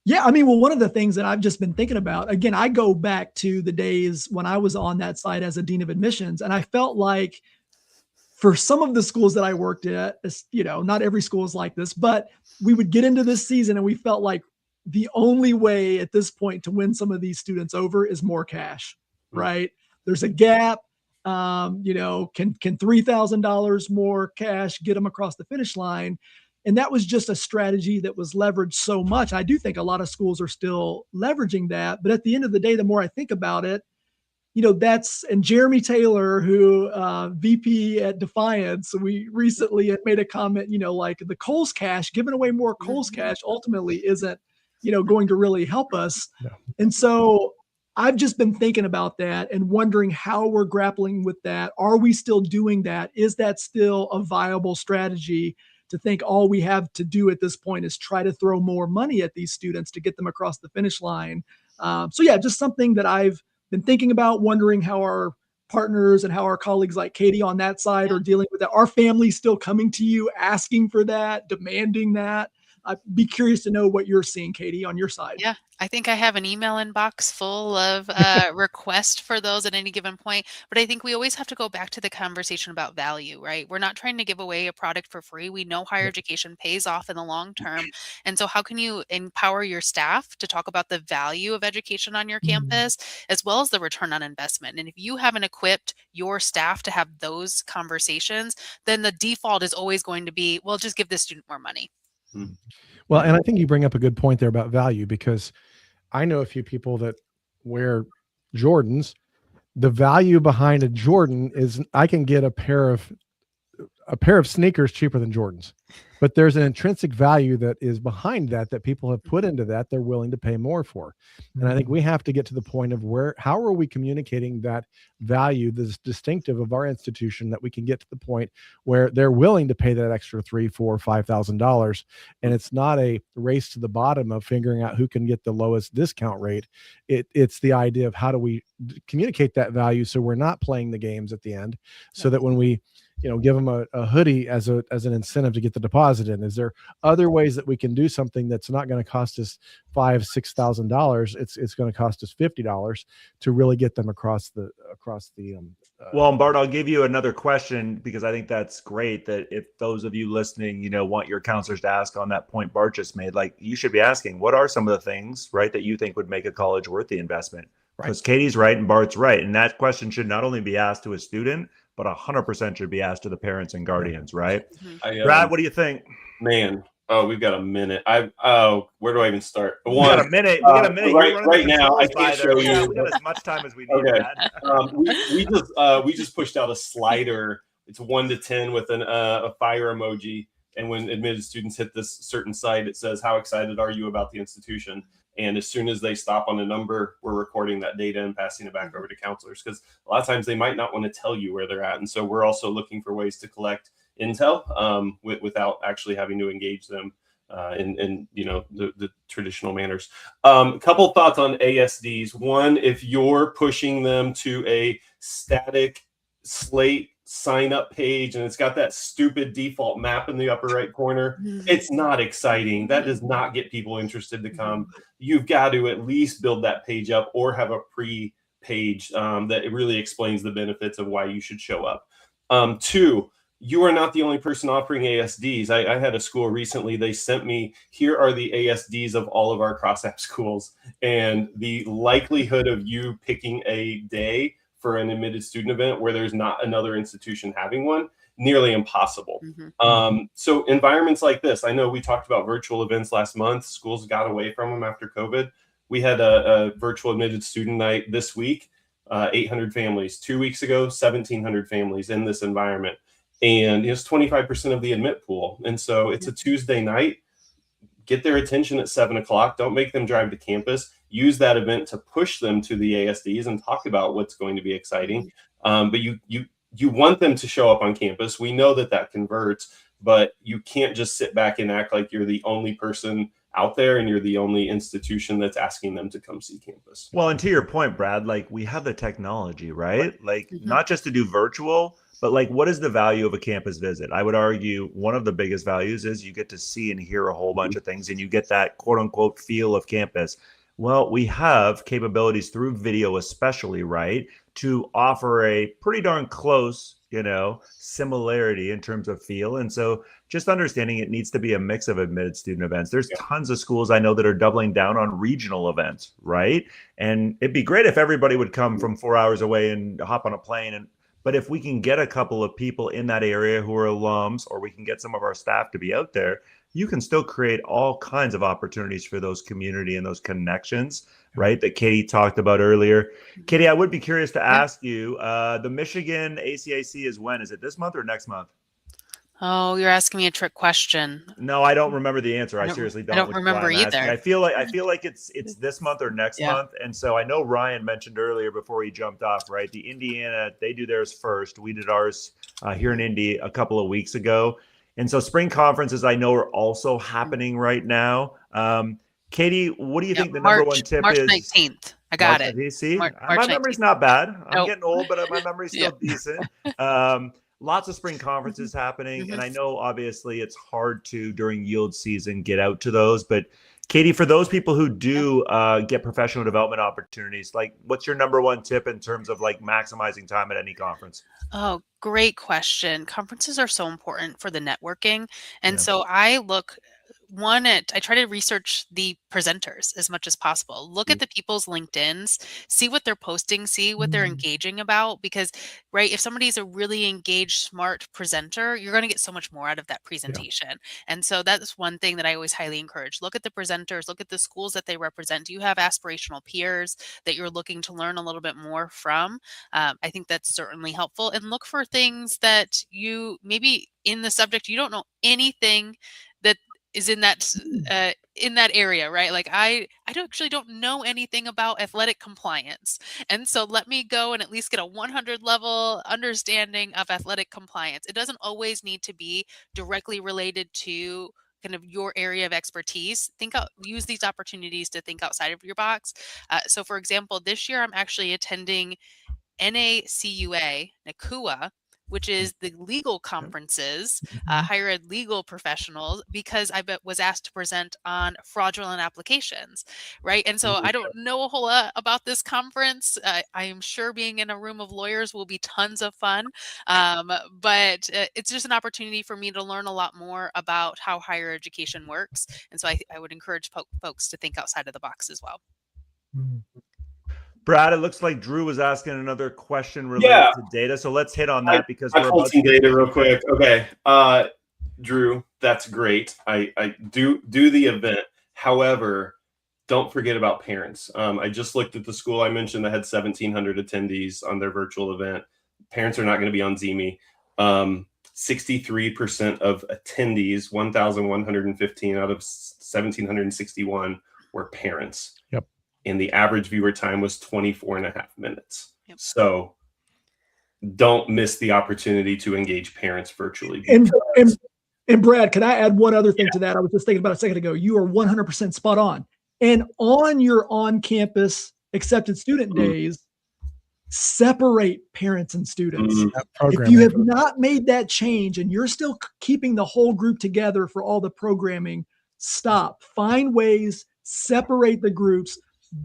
Yeah, I mean, well, one of the things that I've just been thinking about, again, I go back to the days when I was on that side as a dean of admissions, and I felt like for some of the schools that I worked at, not every school is like this, but we would get into this season and we felt like the only way at this point to win some of these students over is more cash, right? There's a gap. Can $3,000 more cash get them across the finish line? And that was just a strategy that was leveraged so much. I do think a lot of schools are still leveraging that. But at the end of the day, the more I think about it, and Jeremy Taylor, who VP at Defiance, we recently had made a comment, like the Kohl's cash, giving away more Kohl's cash ultimately isn't, going to really help us. Yeah. And so I've just been thinking about that and wondering how we're grappling with that. Are we still doing that? Is that still a viable strategy? To think all we have to do at this point is try to throw more money at these students to get them across the finish line. So yeah, just something that I've been thinking about, wondering how our partners and how our colleagues like Katie on that side are dealing with that. Are families still coming to you, asking for that, demanding that? I'd be curious to know what you're seeing, Katie, on your side. Yeah, I think I have an email inbox full of requests for those at any given point. But I think we always have to go back to the conversation about value, right? We're not trying to give away a product for free. We know higher education pays off in the long term. And so how can you empower your staff to talk about the value of education on your campus, as well as the return on investment? And if you haven't equipped your staff to have those conversations, then the default is always going to be, well, just give this student more money. Well, and I think you bring up a good point there about value, because I know a few people that wear Jordans. The value behind a Jordan is I can get a pair of sneakers cheaper than Jordans. but there's an intrinsic value that is behind that people have put into that they're willing to pay more for. And I think we have to get to the point of how are we communicating that value that's distinctive of our institution, that we can get to the point where they're willing to pay that extra $3,000, $4,000, $5,000. And it's not a race to the bottom of figuring out who can get the lowest discount rate. It's the idea of how do we communicate that value so we're not playing the games at the end, so that when we give them a hoodie as an incentive to get the deposit in. Is there other ways that we can do something that's not going to cost us $5,000-$6,000? It's going to cost us $50 to really get them across the. Well, Bart, I'll give you another question, because I think that's great that if those of you listening, want your counselors to ask on that point Bart just made, like, you should be asking, what are some of the things, right, that you think would make a college worth the investment? Because Katie's right and Bart's right. And that question should not only be asked to a student, but 100% should be asked to the parents and guardians, right? Brad, what do you think? Man, we've got a minute. Where do I even start? We got a minute. We got a minute. Right now, I can't show you. We got as much time as we need. Okay. We just pushed out a slider. It's 1 to 10 with a fire emoji. And when admitted students hit this certain site, it says, "How excited are you about the institution?" And as soon as they stop on a number, we're recording that data and passing it back over to counselors, because a lot of times they might not want to tell you where they're at. And so we're also looking for ways to collect intel without actually having to engage them in the traditional manners. A couple thoughts on ASDs. One, if you're pushing them to a static slate sign up page and it's got that stupid default map in the upper right corner, it's not exciting. That does not get people interested to come. You've got to at least build that page up or have a pre-page that really explains the benefits of why you should show up. Two, you are not the only person offering ASDs. I had a school recently, they sent me, here are the ASDs of all of our cross-app schools, and the likelihood of you picking a day for an admitted student event where there's not another institution having one, nearly impossible. So environments like this, I know we talked about virtual events last month. Schools got away from them after COVID. We had a virtual admitted student night this week, 800 families. 2 weeks ago, 1,700 families in this environment. And it's 25% of the admit pool. And so it's a Tuesday night. Get their attention at 7 o'clock. Don't make them drive to campus. Use that event to push them to the ASDs and talk about what's going to be exciting. But you want them to show up on campus. We know that converts, but you can't just sit back and act like you're the only person out there and you're the only institution that's asking them to come see campus. Well, and to your point, Brad, like, we have the technology, right? Like, not just to do virtual, but like, what is the value of a campus visit? I would argue one of the biggest values is you get to see and hear a whole bunch of things, and you get that quote unquote feel of campus. Well, we have capabilities through video, especially, right, to offer a pretty darn close, similarity in terms of feel. And so just understanding it needs to be a mix of admitted student events. There's tons of schools I know that are doubling down on regional events, right? And it'd be great if everybody would come from 4 hours away and hop on a plane. But if we can get a couple of people in that area who are alums, or we can get some of our staff to be out there, you can still create all kinds of opportunities for those community and those connections, right, that Katie talked about earlier. Katie, I would be curious to ask you, the Michigan ACAC is when? Is it this month or next month? Oh, you're asking me a trick question. No, I don't remember the answer. I seriously don't. I don't remember either. I feel like it's this month or next month. And so I know Ryan mentioned earlier before he jumped off, right? The Indiana, they do theirs first. We did ours here in Indy a couple of weeks ago. And so spring conferences, I know, are also happening right now. Katie, what do you think the number one tip March is? March 19th. I got it. See, March my memory's not bad. I'm Nope. getting old, but my memory's still decent. Lots of spring conferences happening. And I know, obviously, it's hard to, during yield season, get out to those. But Katie, for those people who do get professional development opportunities, like, what's your number one tip in terms of like maximizing time at any conference? Oh, great question. Conferences are so important for the networking. And so I look I try to research the presenters as much as possible. Look at the people's LinkedIns, see what they're posting, see what they're engaging about. Because, right, if somebody's a really engaged, smart presenter, you're going to get so much more out of that presentation. And so that's one thing that I always highly encourage. Look at the presenters, look at the schools that they represent. Do you have aspirational peers that you're looking to learn a little bit more from? I think that's certainly helpful. And look for things that you maybe in the subject you don't know anything that is in that area, right? Like I don't know anything about athletic compliance. And so let me go and at least get a 100 level understanding of athletic compliance. It doesn't always need to be directly related to kind of your area of expertise. Use these opportunities to think outside of your box. So for example, this year I'm actually attending NACUA, which is the legal conferences, higher ed legal professionals, because was asked to present on fraudulent applications, right? And so I don't know a whole lot about this conference. I am sure being in a room of lawyers will be tons of fun, but it's just an opportunity for me to learn a lot more about how higher education works. And so I would encourage folks to think outside of the box as well. Brad, it looks like Drew was asking another question related to data. So let's hit on that because I pulled some data real quick. Okay. Drew, that's great. I do the event. However, don't forget about parents. I just looked at the school I mentioned that had 1,700 attendees on their virtual event. Parents are not going to be on Zeme. 63% of attendees, 1,115 out of 1,761 were parents. Yep. And the average viewer time was 24 and a half minutes. Yep. So don't miss the opportunity to engage parents virtually. And Brad, can I add one other thing to that? I was just thinking about a second ago. You are 100% spot on. And on your on-campus accepted student days, separate parents and students. If you have not made that change and you're still keeping the whole group together for all the programming, stop. Find ways, separate the groups.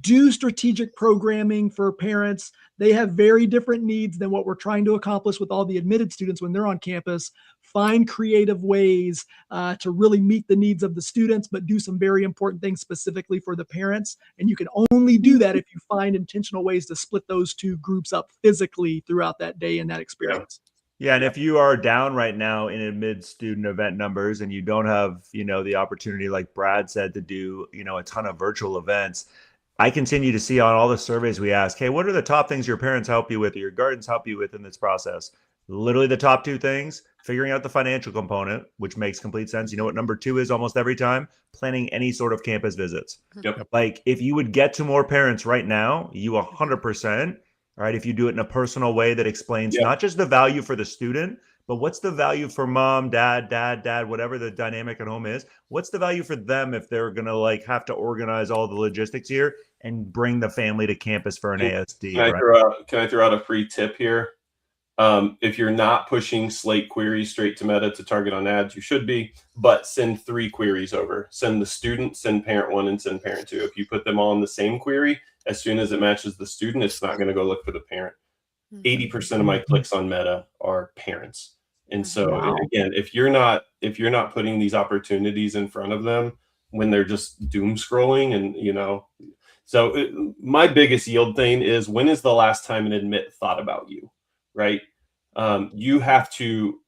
Do strategic programming for parents. They have very different needs than what we're trying to accomplish with all the admitted students when they're on campus. Find creative ways to really meet the needs of the students, but do some very important things specifically for the parents. And you can only do that if you find intentional ways to split those two groups up physically throughout that day and that experience. Yeah, and if you are down right now in admitted student event numbers and you don't have, the opportunity, like Brad said, to do, a ton of virtual events, I continue to see on all the surveys we ask, hey, what are the top things your parents help you with or your guardians help you with in this process? Literally the top two things, figuring out the financial component, which makes complete sense. You know what number two is almost every time? Planning any sort of campus visits. Yep. Like if you would get to more parents right now, you 100%, right? If you do it in a personal way that explains not just the value for the student, but what's the value for mom, dad, whatever the dynamic at home is? What's the value for them if they're going to have to organize all the logistics here and bring the family to campus for an ASD? Can I throw out a free tip here? If you're not pushing Slate queries straight to Meta to target on ads, you should be, but send 3 queries over. Send the student, send parent 1, and send parent 2. If you put them all in the same query, as soon as it matches the student, it's not going to go look for the parent. 80% of my clicks on Meta are parents. And so again, if you're not putting these opportunities in front of them when they're just doom scrolling and, so my biggest yield thing is, when is the last time an admit thought about you, right? You have to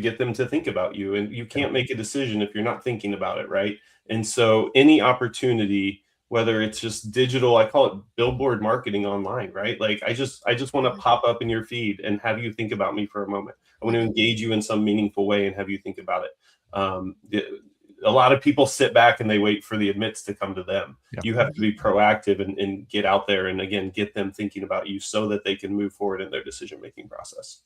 get them to think about you, and you can't make a decision if you're not thinking about it, right? And so any opportunity, whether it's just digital, I call it billboard marketing online, right? Like I just want to pop up in your feed and have you think about me for a moment. I want to engage you in some meaningful way and have you think about it. A lot of people sit back and they wait for the admits to come to them. Yeah. You have to be proactive and get out there and, again, get them thinking about you so that they can move forward in their decision-making process.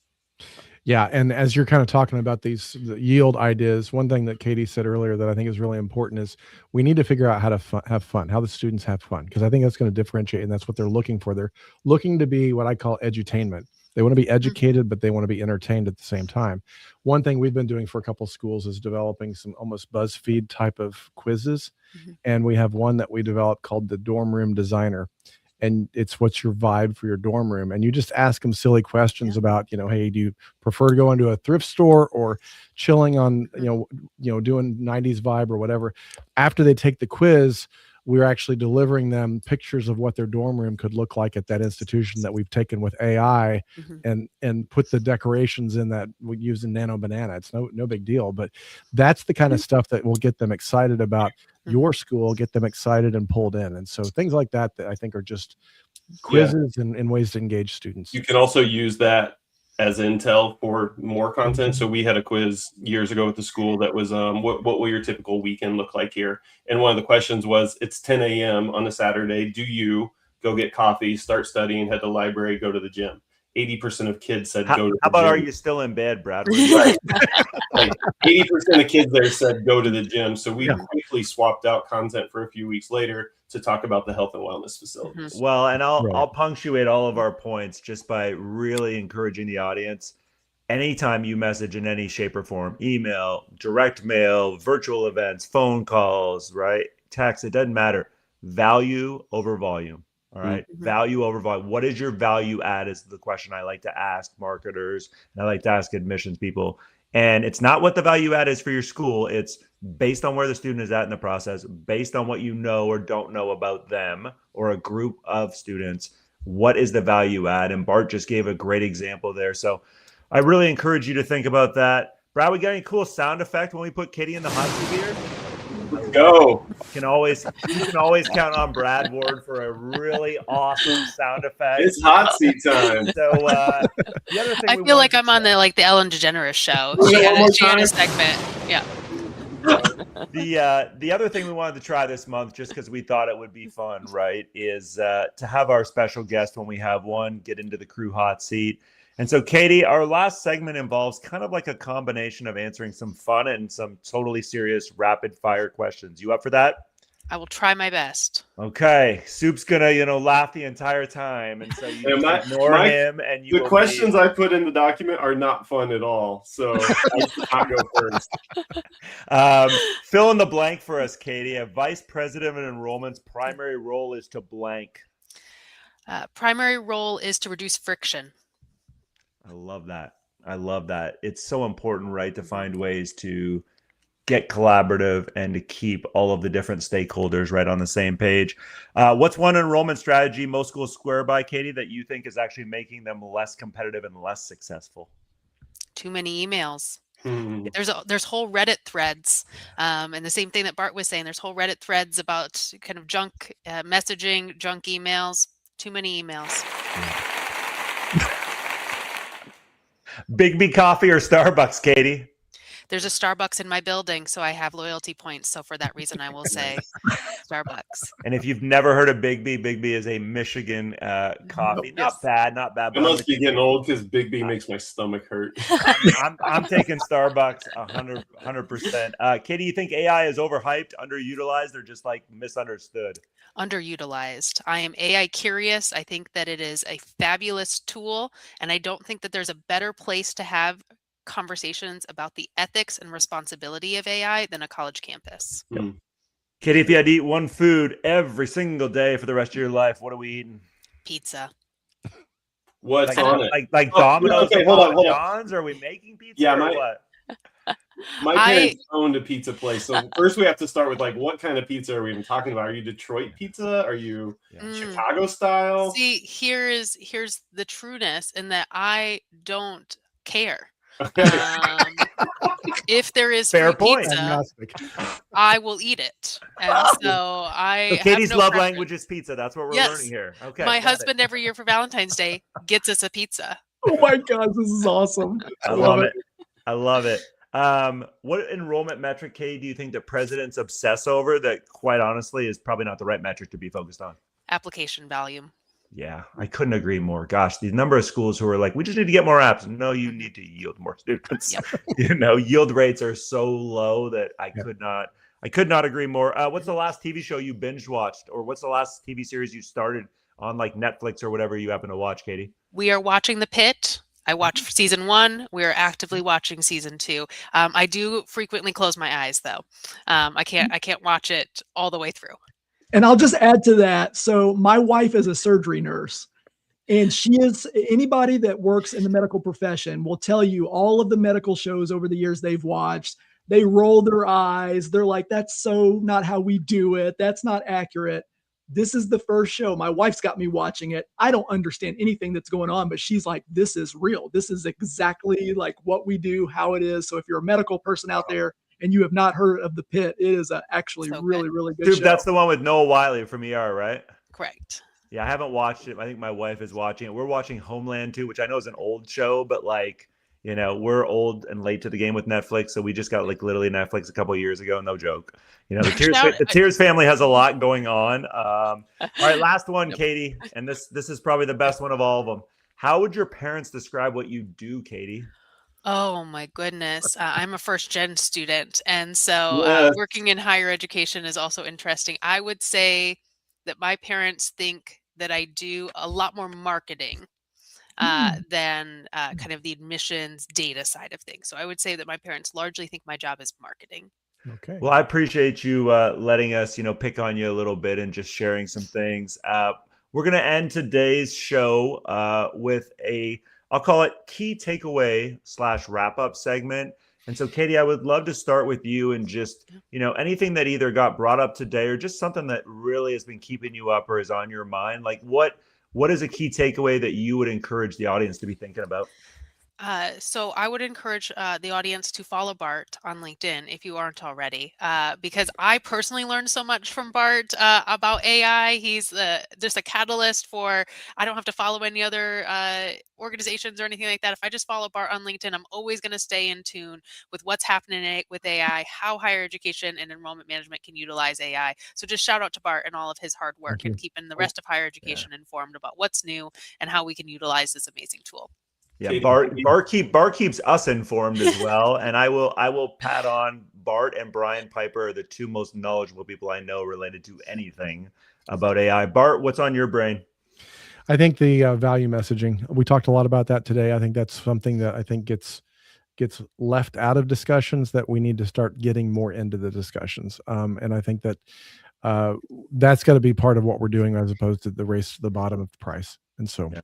Yeah. And as you're kind of talking about the yield ideas, one thing that Katie said earlier that I think is really important is we need to figure out how to have fun, how the students have fun, because I think that's going to differentiate, and that's what they're looking for. They're looking to be what I call edutainment. They want to be educated, but they want to be entertained at the same time. One thing we've been doing for a couple of schools is developing some almost BuzzFeed type of quizzes. And we have one that we developed called the Dorm Room Designer. and it's what's your vibe for your dorm room, and you just ask them silly questions about, hey, do you prefer to go into a thrift store or chilling on, doing 90s vibe or whatever. After they take the quiz, we're actually delivering them pictures of what their dorm room could look like at that institution that we've taken with AI, and put the decorations in that we use in Nano Banana. It's no big deal, but that's the kind of stuff that will get them excited about your school, get them excited and pulled in. And so things like that I think are just quizzes and ways to engage students. You can also use that as intel for more content. So we had a quiz years ago at the school that was, what will your typical weekend look like here? And one of the questions was, it's 10 a.m. on a Saturday. Do you go get coffee, start studying, head to the library, go to the gym? 80% of kids said go to the How about, gym. are you still in bed, Brad? Right. Like 80% of kids there said go to the gym. So we quickly swapped out content for a few weeks later to talk about the health and wellness facilities. Well, and I'll punctuate all of our points just by really encouraging the audience. Anytime you message in any shape or form, email, direct mail, virtual events, phone calls, right? Text, it doesn't matter. Value over volume. All right. Value over volume. What is your value add is the question I like to ask marketers, and I like to ask admissions people. And it's not what the value add is for your school. It's based on where the student is at in the process, based on what you know or don't know about them or a group of students. What is the value add? And Bart just gave a great example there. So I really encourage you to think about that. Brad, we got any cool sound effect when we put Katie in the hot seat here? Let's go. You can always count on Brad Ward for a really awesome sound effect. It's hot seat time. So the other thing I feel like I'm on the Ellen DeGeneres show. She had a segment. Yeah. The other thing we wanted to try this month, just because we thought it would be fun, right, is to have our special guest when we have one get into the crew hot seat. And so, Katie, our last segment involves kind of like a combination of answering some fun and some totally serious rapid fire questions. You up for that? I will try my best. Okay. Soup's gonna, laugh the entire time, and so you ignore him. And the questions I put in the document are not fun at all. So I should not go first. Fill in the blank for us, Katie. A vice president of enrollment's primary role is to blank. Primary role is to reduce friction. I love that. It's so important, right, to find ways to get collaborative and to keep all of the different stakeholders right on the same page. What's one enrollment strategy most schools swear by, Katie, that you think is actually making them less competitive and less successful? Too many emails. There's whole Reddit threads, and the same thing that Bart was saying. There's whole Reddit threads about kind of junk messaging, junk emails. Too many emails. Big B coffee or Starbucks, Katie? There's a Starbucks in my building, so I have loyalty points. So for that reason, I will say Starbucks. And if you've never heard of Big B is a Michigan coffee. Not bad. I must be getting old because Big B makes my stomach hurt. I'm taking Starbucks 100%. Katie, you think AI is overhyped, underutilized, or just like misunderstood? Underutilized. I am AI curious. I think that it is a fabulous tool, and I don't think that there's a better place to have conversations about the ethics and responsibility of AI than a college campus. Katie, if you had to eat one food every single day for the rest of your life, what are we eating? Pizza. What's on it? Like Domino's? Okay, hold on. John's? Are we making pizza? Yeah, or what? My parents owned a pizza place. So first we have to start with what kind of pizza are we even talking about? Are you Detroit pizza? Are you Chicago style? See, here's the trueness in that I don't care. Okay. If there is Fair free point. pizza, I will eat it. And so So Katie's love language is pizza. That's what we're learning here. Okay. My husband every year for Valentine's Day gets us a pizza. Oh my gosh, this is awesome. I love it. I love it. What enrollment metric, Katie, do you think that presidents obsess over that, quite honestly, is probably not the right metric to be focused on? Application volume. Yeah, I couldn't agree more. Gosh, the number of schools who are like, we just need to get more apps. No, you need to yield more students. Yep. Yield rates are so low that I could not agree more. What's the last TV show you binge watched, or what's the last TV series you started on like Netflix or whatever you happen to watch, Katie? We are watching The Pit. I watched season 1. We are actively watching season 2. I do frequently close my eyes though. I can't watch it all the way through. And I'll just add to that. So my wife is a surgery nurse. And anybody that works in the medical profession will tell you all of the medical shows over the years they've watched. They roll their eyes. They're like, that's so not how we do it. That's not accurate. This is the first show. My wife's got me watching it. I don't understand anything that's going on, but she's like, this is real. This is exactly like what we do, how it is. So if you're a medical person out there and you have not heard of The Pit, it is actually So really, good. really good Dude, show. that's the one with Noah Wiley from ER, right? Correct. Yeah, I haven't watched it. I think my wife is watching it. We're watching Homeland too, which I know is an old show, but like, you know, we're old and late to the game with Netflix. So we just got like literally Netflix a couple of years ago. No joke. You know, the Tears family has a lot going on. All right, last one, Katie. And this is probably the best one of all of them. How would your parents describe what you do, Katie? Oh my goodness. I'm a first gen student. And so Yes. working in higher education is also interesting. I would say that my parents think that I do a lot more marketing than kind of the admissions data side of things. So I would say that my parents largely think my job is marketing. Okay. Well, I appreciate you letting us, you know, pick on you a little bit and just sharing some things. We're going to end today's show with I'll call it key takeaway / wrap up segment. And so, Katie, I would love to start with you and just, you know, anything that either got brought up today or just something that really has been keeping you up or is on your mind. Like what is a key takeaway that you would encourage the audience to be thinking about? So I would encourage the audience to follow Bart on LinkedIn if you aren't already, because I personally learned so much from Bart about AI. He's just a catalyst for, I don't have to follow any other organizations or anything like that. If I just follow Bart on LinkedIn, I'm always going to stay in tune with what's happening with AI, how higher education and enrollment management can utilize AI. So just shout out to Bart and all of his hard work and keeping the rest of higher education informed about what's new and how we can utilize this amazing tool. Yeah, Bart keeps us informed as well, and I will pat on Bart and Brian Piper, the two most knowledgeable people I know related to anything about AI. Bart, what's on your brain? I think the value messaging. We talked a lot about that today. I think that's something that I think gets left out of discussions that we need to start getting more into the discussions. And I think that that's got to be part of what we're doing as opposed to the race to the bottom of the price. And so. Yeah.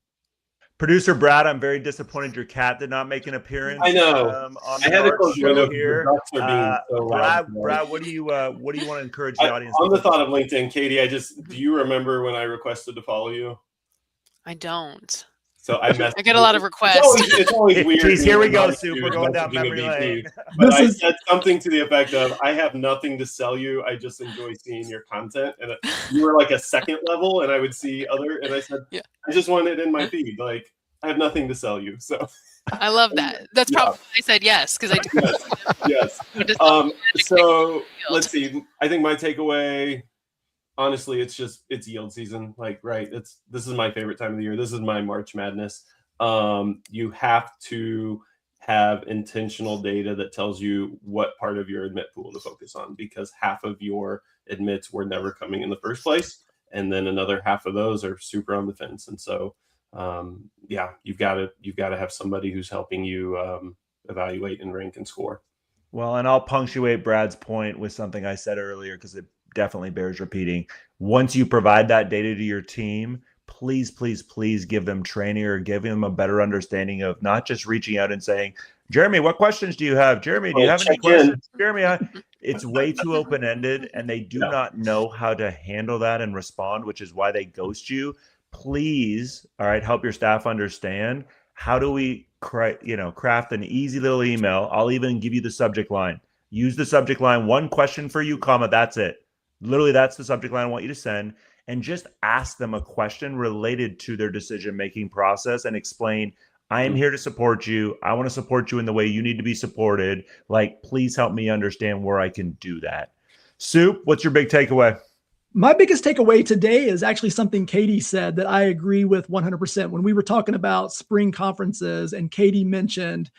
Producer Brad, I'm very disappointed your cat did not make an appearance. I know. On I had to our close the show window here. because the ducks are being so loud. Brad, what do you want to encourage the audience? On the thought of LinkedIn, Katie, do you remember when I requested to follow you? I don't. So I get a lot of requests. It's always weird. Geez, here we go, Soup. We're going down memory lane. But I said something to the effect of, I have nothing to sell you. I just enjoy seeing your content. And you were like a second level, and I would see and I said, yeah. I just want it in my feed. Like, I have nothing to sell you. So I love that. That's probably why I said yes, because I do. Yes. So let's see. I think my takeaway, honestly, it's yield season. Like, right. This is my favorite time of the year. This is my March Madness. You have to have intentional data that tells you what part of your admit pool to focus on, because half of your admits were never coming in the first place. And then another half of those are super on the fence. And so, you've got to have somebody who's helping you evaluate and rank and score. Well, and I'll punctuate Brad's point with something I said earlier, because it definitely bears repeating. Once you provide that data to your team, please, please, please give them training or give them a better understanding of not just reaching out and saying, Jeremy, what questions do you have? Jeremy, do you have any questions? Jeremy, it's way too open-ended, and they do not know how to handle that and respond, which is why they ghost you. Please, all right, help your staff understand, how do we craft an easy little email. I'll even give you the subject line. Use the subject line, one question for you, comma, that's it. Literally, that's the subject line I want you to send, and just ask them a question related to their decision-making process and explain, I am here to support you. I want to support you in the way you need to be supported. Like, please help me understand where I can do that. Soup, what's your big takeaway? My biggest takeaway today is actually something Katie said that I agree with 100%. When we were talking about spring conferences and Katie mentioned,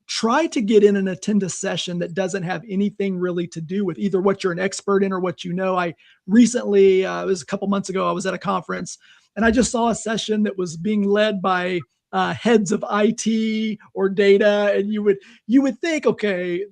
try to get in and attend a session that doesn't have anything really to do with either what you're an expert in or what you know. I recently, it was a couple months ago, I was at a conference and I just saw a session that was being led by heads of IT or data. And you would think, okay,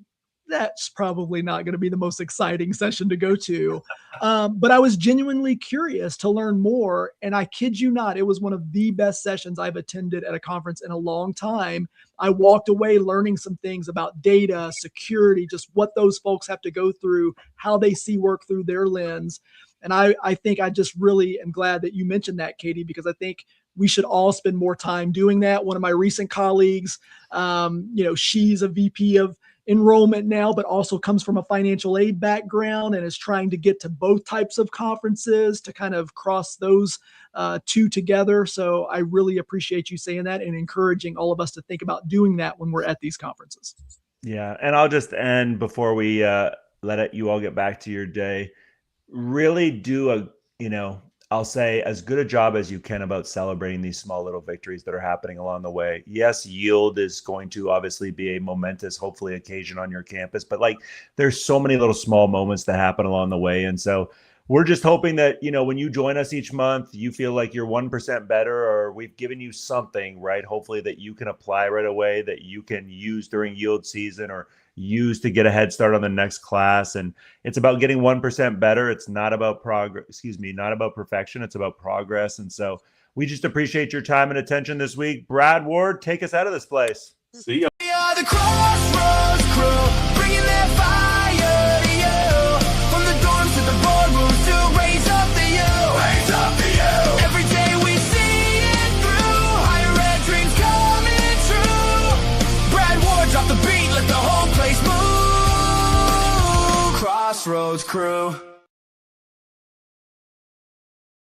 that's probably not going to be the most exciting session to go to. But I was genuinely curious to learn more. And I kid you not, it was one of the best sessions I've attended at a conference in a long time. I walked away learning some things about data, security, just what those folks have to go through, how they see work through their lens. And I think I just really am glad that you mentioned that, Katie, because I think we should all spend more time doing that. One of my recent colleagues, she's a VP of enrollment now, but also comes from a financial aid background and is trying to get to both types of conferences to kind of cross those two together. So I really appreciate you saying that and encouraging all of us to think about doing that when we're at these conferences. Yeah. And I'll just end before we let you all get back to your day. Really do I'll say as good a job as you can about celebrating these small little victories that are happening along the way. Yes, yield is going to obviously be a momentous, hopefully, occasion on your campus, but there's so many little small moments that happen along the way. And so we're just hoping that, when you join us each month, you feel like you're 1% better, or we've given you something, right? Hopefully that you can apply right away, that you can use during yield season or use to get a head start on the next class. And it's about getting 1% better. It's not about not about perfection. It's about progress. And so we just appreciate your time and attention this week. Brad Ward, take us out of this place. See ya. We are the Crossroads crew, bringing that fire to you. From the dorms to the boardrooms to raise up the you. Raise up the you. Every day we see it through. Higher ed dreams coming true. Brad Ward, drop the beat, let the whole place move. Crossroads crew.